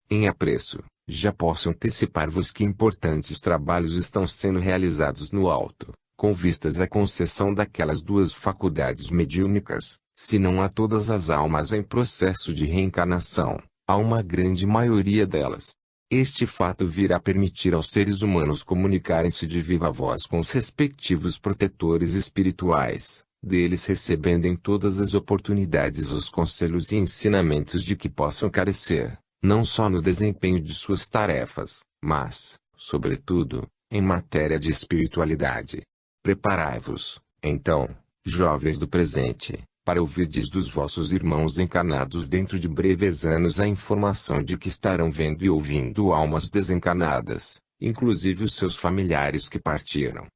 Em apreço, já posso antecipar-vos que importantes trabalhos estão sendo realizados no alto, com vistas à concessão daquelas duas faculdades mediúnicas, se não a todas as almas em processo de reencarnação, a uma grande maioria delas. Este fato virá permitir aos seres humanos comunicarem-se de viva voz com os respectivos protetores espirituais, deles recebendo em todas as oportunidades os conselhos e ensinamentos de que possam carecer, não só no desempenho de suas tarefas, mas, sobretudo, em matéria de espiritualidade. Preparai-vos, então, jovens do presente, para ouvirdes dos vossos irmãos encarnados dentro de breves anos a informação de que estarão vendo e ouvindo almas desencarnadas, inclusive os seus familiares que partiram.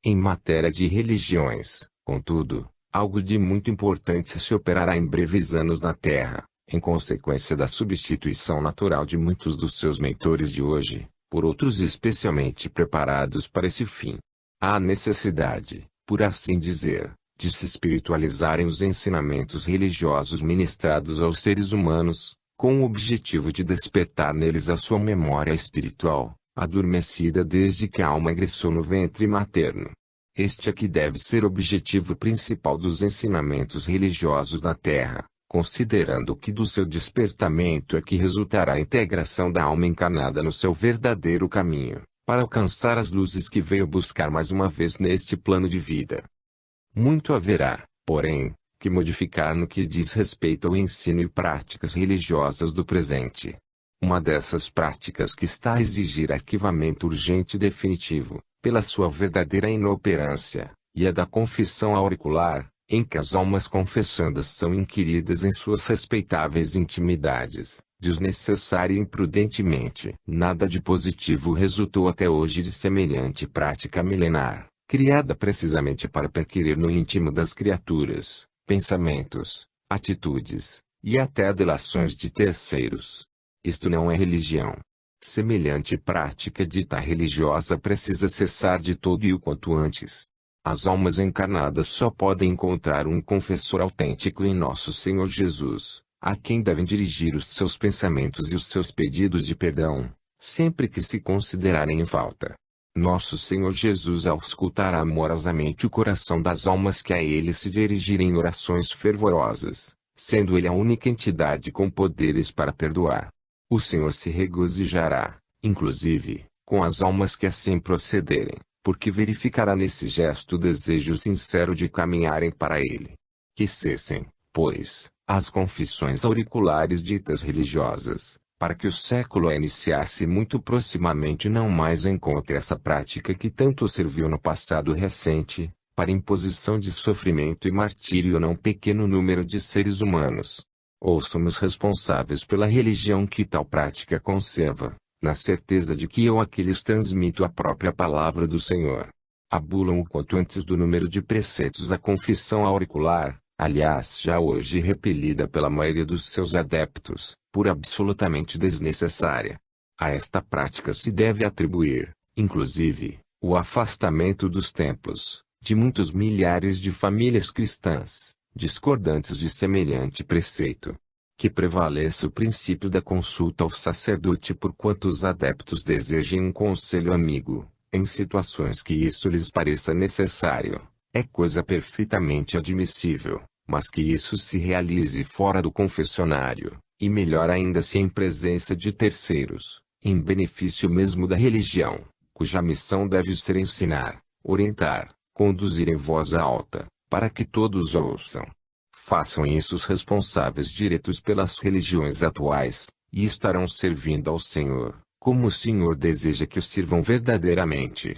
Em matéria de religiões, contudo, Algo de muito importante se operará em breves anos na Terra, em consequência da substituição natural de muitos dos seus mentores de hoje, por outros especialmente preparados para esse fim. Há necessidade, por assim dizer, de se espiritualizarem os ensinamentos religiosos ministrados aos seres humanos, com o objetivo de despertar neles a sua memória espiritual, adormecida desde que a alma ingressou no ventre materno. Este aqui deve ser o objetivo principal dos ensinamentos religiosos na Terra, considerando que do seu despertamento é que resultará a integração da alma encarnada no seu verdadeiro caminho, para alcançar as luzes que veio buscar mais uma vez neste plano de vida. Muito haverá, porém, que modificar no que diz respeito ao ensino e práticas religiosas do presente. Uma dessas práticas que está a exigir arquivamento urgente e definitivo, pela sua verdadeira inoperância, e a da confissão auricular, em que as almas confessandas são inquiridas em suas respeitáveis intimidades, desnecessária e imprudentemente. Nada de positivo resultou até hoje de semelhante prática milenar, criada precisamente para perquirir no íntimo das criaturas, pensamentos, atitudes, e até delações de terceiros. Isto não é religião. Semelhante prática dita religiosa precisa cessar de todo e o quanto antes. As almas encarnadas só podem encontrar um confessor autêntico em nosso Senhor Jesus, a quem devem dirigir os seus pensamentos e os seus pedidos de perdão, sempre que se considerarem em falta. Nosso Senhor Jesus auscultará amorosamente o coração das almas que a Ele se dirigirem em orações fervorosas, sendo Ele a única entidade com poderes para perdoar. O Senhor se regozijará, inclusive, com as almas que assim procederem, porque verificará nesse gesto o desejo sincero de caminharem para Ele. Que cessem, pois, as confissões auriculares ditas religiosas, para que o século a iniciar-se muito proximamente não mais encontre essa prática que tanto serviu no passado recente, para imposição de sofrimento e martírio a não pequeno número de seres humanos. Ouçam os responsáveis pela religião que tal prática conserva, na certeza de que eu aqui lhes transmito a própria palavra do Senhor. Abulam o quanto antes do número de preceitos a confissão auricular, aliás já hoje repelida pela maioria dos seus adeptos, por absolutamente desnecessária. A esta prática se deve atribuir, inclusive, o afastamento dos templos, de muitos milhares de famílias cristãs, discordantes de semelhante preceito. Que prevaleça o princípio da consulta ao sacerdote por quanto os adeptos desejem um conselho amigo, em situações que isso lhes pareça necessário, é coisa perfeitamente admissível, mas que isso se realize fora do confessionário, e melhor ainda se em presença de terceiros, em benefício mesmo da religião, cuja missão deve ser ensinar, orientar, conduzir em voz alta, para que todos ouçam. Façam isso os responsáveis diretos pelas religiões atuais, e estarão servindo ao Senhor, como o Senhor deseja que o sirvam verdadeiramente.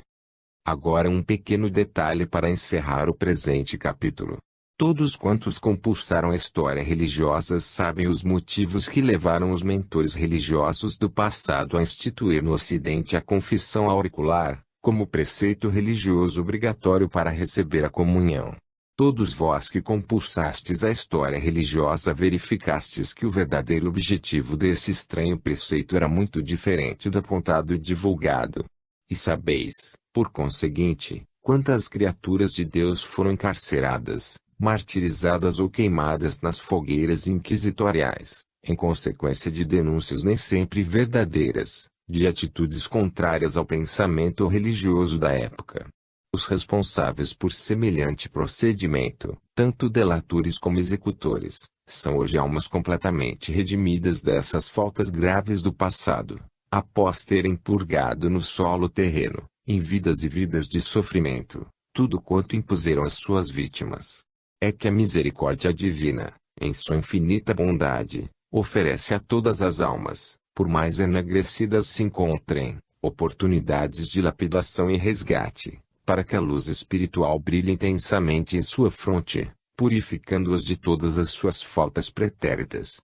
Agora um pequeno detalhe para encerrar o presente capítulo. Todos quantos compulsaram a história religiosa sabem os motivos que levaram os mentores religiosos do passado a instituir no Ocidente a confissão auricular, como preceito religioso obrigatório para receber a comunhão. Todos vós que compulsastes a história religiosa verificastes que o verdadeiro objetivo desse estranho preceito era muito diferente do apontado e divulgado. E sabeis, por conseguinte, quantas criaturas de Deus foram encarceradas, martirizadas ou queimadas nas fogueiras inquisitoriais, em consequência de denúncias nem sempre verdadeiras, de atitudes contrárias ao pensamento religioso da época. Os responsáveis por semelhante procedimento, tanto delatores como executores, são hoje almas completamente redimidas dessas faltas graves do passado, após terem purgado no solo terreno, em vidas e vidas de sofrimento, tudo quanto impuseram às suas vítimas. É que a misericórdia divina, em sua infinita bondade, oferece a todas as almas, por mais enegrecidas se encontrem, oportunidades de lapidação e resgate, para que a luz espiritual brilhe intensamente em sua fronte, purificando-as de todas as suas faltas pretéritas.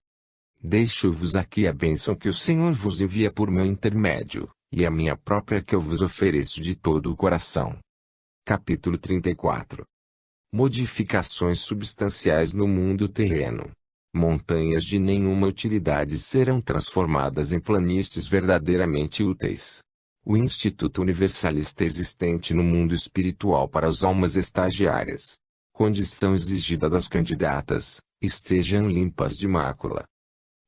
Deixo-vos aqui a bênção que o Senhor vos envia por meu intermédio, e a minha própria que eu vos ofereço de todo o coração. Capítulo 34. Modificações substanciais no mundo terreno. Montanhas de nenhuma utilidade serão transformadas em planícies verdadeiramente úteis. O Instituto Universalista existente no mundo espiritual para as almas estagiárias. Condição exigida das candidatas: estejam limpas de mácula.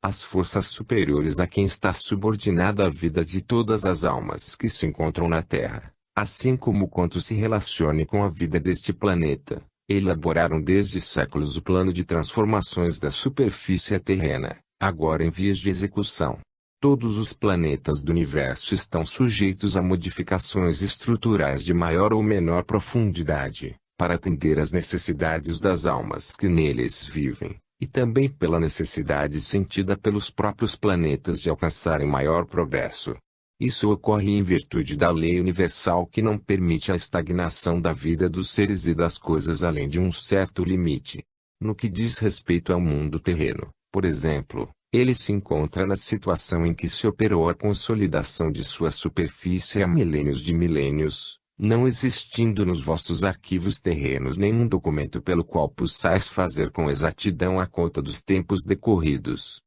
As forças superiores a quem está subordinada a vida de todas as almas que se encontram na Terra, assim como quanto se relacione com a vida deste planeta, elaboraram desde séculos o plano de transformações da superfície terrena, agora em vias de execução. Todos os planetas do universo estão sujeitos a modificações estruturais de maior ou menor profundidade, para atender às necessidades das almas que neles vivem, e também pela necessidade sentida pelos próprios planetas de alcançarem maior progresso. Isso ocorre em virtude da lei universal que não permite a estagnação da vida dos seres e das coisas além de um certo limite. No que diz respeito ao mundo terreno, por exemplo, ele se encontra na situação em que se operou a consolidação de sua superfície há milênios de milênios, não existindo nos vossos arquivos terrenos nenhum documento pelo qual possais fazer com exatidão a conta dos tempos decorridos.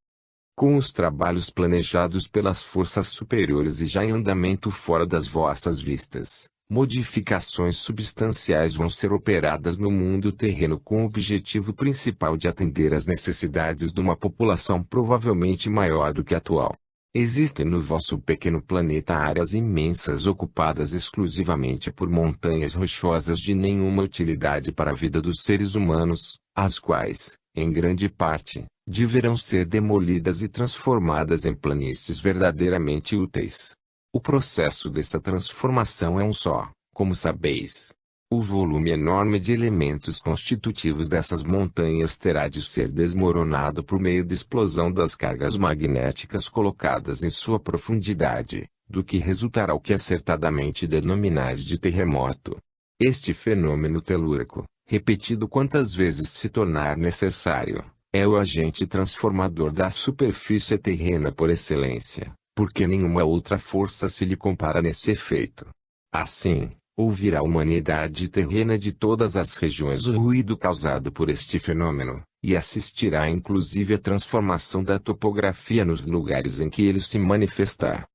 Com os trabalhos planejados pelas forças superiores e já em andamento fora das vossas vistas, modificações substanciais vão ser operadas no mundo terreno com o objetivo principal de atender às necessidades de uma população provavelmente maior do que a atual. Existem no vosso pequeno planeta áreas imensas ocupadas exclusivamente por montanhas rochosas de nenhuma utilidade para a vida dos seres humanos, as quais, em grande parte, deverão ser demolidas e transformadas em planícies verdadeiramente úteis. O processo dessa transformação é um só, como sabeis. O volume enorme de elementos constitutivos dessas montanhas terá de ser desmoronado por meio de explosão das cargas magnéticas colocadas em sua profundidade, do que resultará o que acertadamente denominais de terremoto. Este fenômeno telúrico, repetido quantas vezes se tornar necessário, é o agente transformador da superfície terrena por excelência, porque nenhuma outra força se lhe compara nesse efeito. Assim, ouvirá a humanidade terrena de todas as regiões o ruído causado por este fenômeno, e assistirá inclusive à transformação da topografia nos lugares em que ele se manifestar.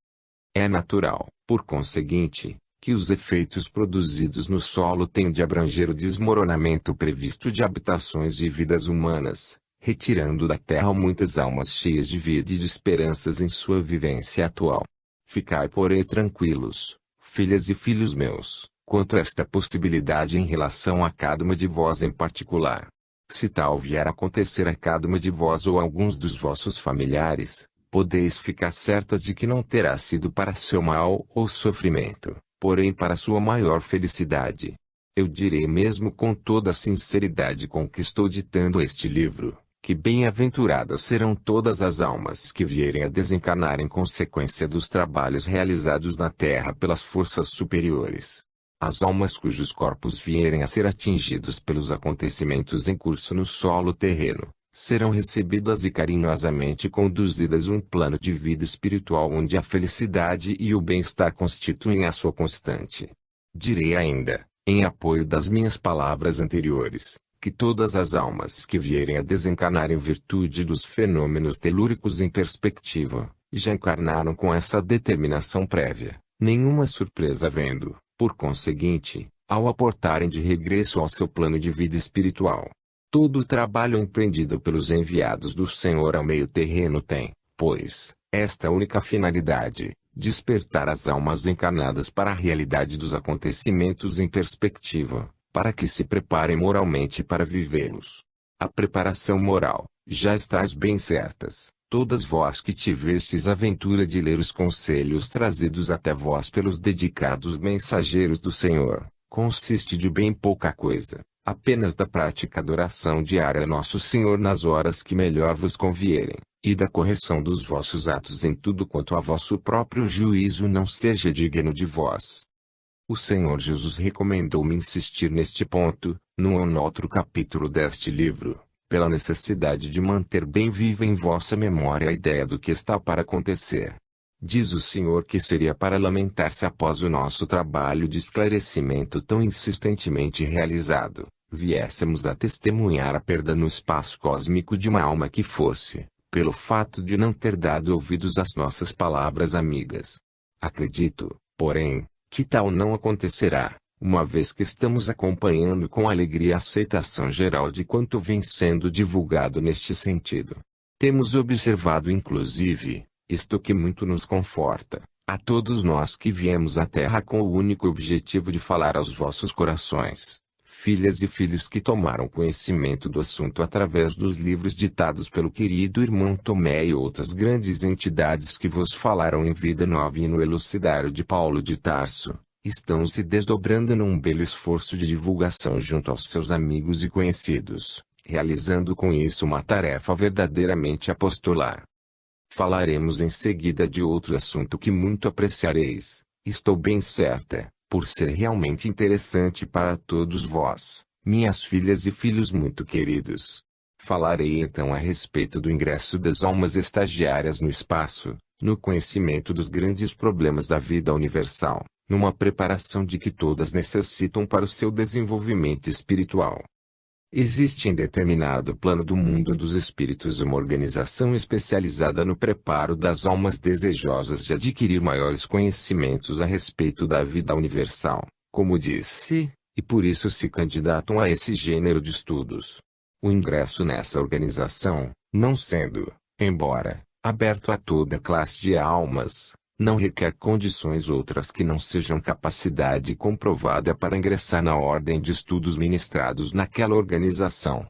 É natural, por conseguinte, que os efeitos produzidos no solo tenham de abranger o desmoronamento previsto de habitações e vidas humanas, retirando da terra muitas almas cheias de vida e de esperanças em sua vivência atual. Ficai, porém, tranquilos, filhas e filhos meus, quanto a esta possibilidade em relação a cada uma de vós em particular. Se tal vier a acontecer a cada uma de vós ou a alguns dos vossos familiares, podeis ficar certas de que não terá sido para seu mal ou sofrimento, porém para sua maior felicidade. Eu direi mesmo com toda a sinceridade com que estou ditando este livro, que bem-aventuradas serão todas as almas que vierem a desencarnar em consequência dos trabalhos realizados na Terra pelas forças superiores. As almas cujos corpos vierem a ser atingidos pelos acontecimentos em curso no solo terreno, serão recebidas e carinhosamente conduzidas a um plano de vida espiritual onde a felicidade e o bem-estar constituem a sua constante. Direi ainda, em apoio das minhas palavras anteriores, que todas as almas que vierem a desencarnar em virtude dos fenômenos telúricos em perspectiva, já encarnaram com essa determinação prévia, nenhuma surpresa havendo, por conseguinte, ao aportarem de regresso ao seu plano de vida espiritual. Todo o trabalho empreendido pelos enviados do Senhor ao meio terreno tem, pois, esta única finalidade: despertar as almas encarnadas para a realidade dos acontecimentos em perspectiva, para que se preparem moralmente para vivê-los. A preparação moral, já estáis bem certas, todas vós que tivestes a ventura de ler os conselhos trazidos até vós pelos dedicados mensageiros do Senhor, consiste de bem pouca coisa, apenas da prática da oração diária a Nosso Senhor nas horas que melhor vos convierem, e da correção dos vossos atos em tudo quanto a vosso próprio juízo não seja digno de vós. O Senhor Jesus recomendou-me insistir neste ponto, num ou noutro capítulo deste livro, pela necessidade de manter bem viva em vossa memória a ideia do que está para acontecer. Diz o Senhor que seria para lamentar-se após o nosso trabalho de esclarecimento tão insistentemente realizado, viéssemos a testemunhar a perda no espaço cósmico de uma alma que fosse, pelo fato de não ter dado ouvidos às nossas palavras amigas. Acredito, porém, que tal não acontecerá, uma vez que estamos acompanhando com alegria a aceitação geral de quanto vem sendo divulgado neste sentido. Temos observado inclusive, isto que muito nos conforta, a todos nós que viemos à Terra com o único objetivo de falar aos vossos corações, filhas e filhos que tomaram conhecimento do assunto através dos livros ditados pelo querido irmão Tomé e outras grandes entidades que vos falaram em Vida Nova e no Elucidário de Paulo de Tarso, estão se desdobrando num belo esforço de divulgação junto aos seus amigos e conhecidos, realizando com isso uma tarefa verdadeiramente apostolar. Falaremos em seguida de outro assunto que muito apreciareis, estou bem certa, por ser realmente interessante para todos vós, minhas filhas e filhos muito queridos. Falarei então a respeito do ingresso das almas estagiárias no espaço, no conhecimento dos grandes problemas da vida universal, numa preparação de que todas necessitam para o seu desenvolvimento espiritual. Existe em determinado plano do mundo dos espíritos uma organização especializada no preparo das almas desejosas de adquirir maiores conhecimentos a respeito da vida universal, como disse, e por isso se candidatam a esse gênero de estudos. O ingresso nessa organização, não sendo, embora, aberto a toda classe de almas, não requer condições outras que não sejam capacidade comprovada para ingressar na ordem de estudos ministrados naquela organização.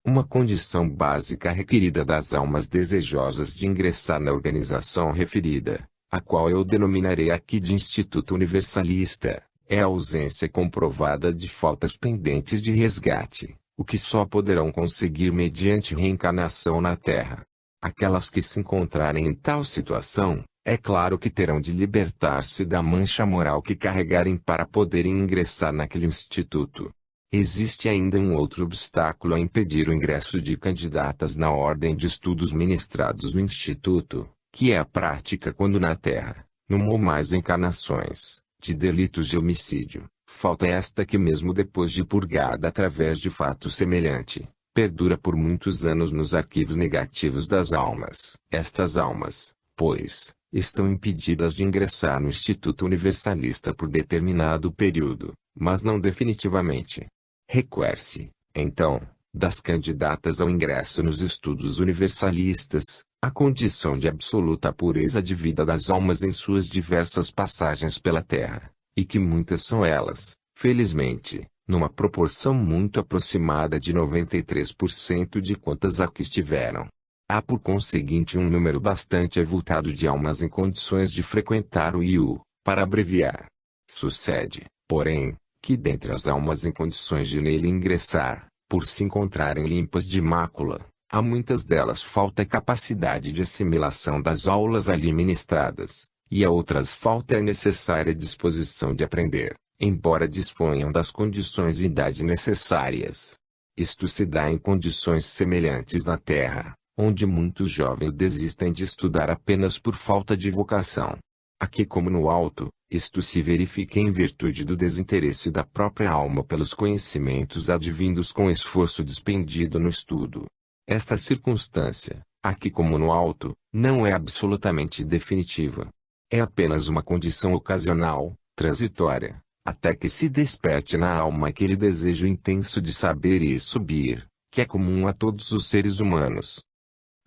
Uma condição básica requerida das almas desejosas de ingressar na organização referida, a qual eu denominarei aqui de Instituto Universalista, é a ausência comprovada de faltas pendentes de resgate, o que só poderão conseguir mediante reencarnação na Terra. Aquelas que se encontrarem em tal situação, é claro que terão de libertar-se da mancha moral que carregarem para poderem ingressar naquele instituto. Existe ainda um outro obstáculo a impedir o ingresso de candidatas na ordem de estudos ministrados no instituto, que é a prática quando na Terra, numa ou mais encarnações, de delitos de homicídio. Falta esta que mesmo depois de purgada através de fato semelhante, perdura por muitos anos nos arquivos negativos das almas. Estas almas, pois, estão impedidas de ingressar no Instituto Universalista por determinado período, mas não definitivamente. Requer-se, então, das candidatas ao ingresso nos estudos universalistas, a condição de absoluta pureza de vida das almas em suas diversas passagens pela Terra, e que muitas são elas, felizmente, numa proporção muito aproximada de 93% de quantas aqui estiveram. Há por conseguinte um número bastante avultado de almas em condições de frequentar o IU, para abreviar. Sucede, porém, que dentre as almas em condições de nele ingressar, por se encontrarem limpas de mácula, a muitas delas falta capacidade de assimilação das aulas ali ministradas, e a outras falta a necessária disposição de aprender, embora disponham das condições e idade necessárias. Isto se dá em condições semelhantes na Terra, onde muitos jovens desistem de estudar apenas por falta de vocação. Aqui como no alto, isto se verifica em virtude do desinteresse da própria alma pelos conhecimentos advindos com esforço despendido no estudo. Esta circunstância, aqui como no alto, não é absolutamente definitiva. É apenas uma condição ocasional, transitória, até que se desperte na alma aquele desejo intenso de saber e subir, que é comum a todos os seres humanos.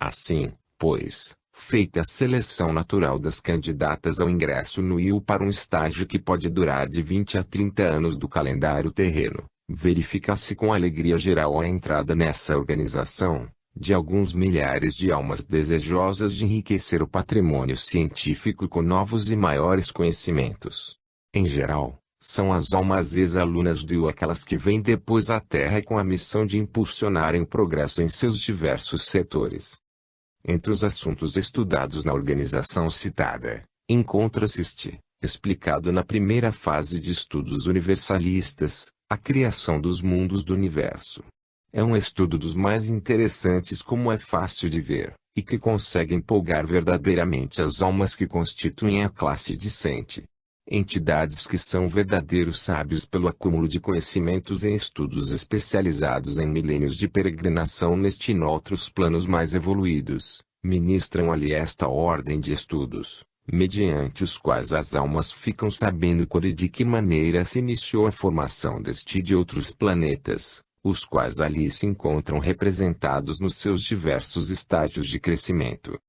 Assim, pois, feita a seleção natural das candidatas ao ingresso no IU para um estágio que pode durar de 20 a 30 anos do calendário terreno, verifica-se com alegria geral a entrada nessa organização, de alguns milhares de almas desejosas de enriquecer o patrimônio científico com novos e maiores conhecimentos. Em geral, são as almas ex-alunas do IU aquelas que vêm depois à Terra com a missão de impulsionarem o progresso em seus diversos setores. Entre os assuntos estudados na organização citada, encontra-se explicado na primeira fase de estudos universalistas, a criação dos mundos do universo. É um estudo dos mais interessantes como é fácil de ver, e que consegue empolgar verdadeiramente as almas que constituem a classe discente. Entidades que são verdadeiros sábios pelo acúmulo de conhecimentos em estudos especializados em milênios de peregrinação neste e noutros planos mais evoluídos, ministram ali esta ordem de estudos, mediante os quais as almas ficam sabendo de que maneira se iniciou a formação deste e de outros planetas, os quais ali se encontram representados nos seus diversos estágios de crescimento.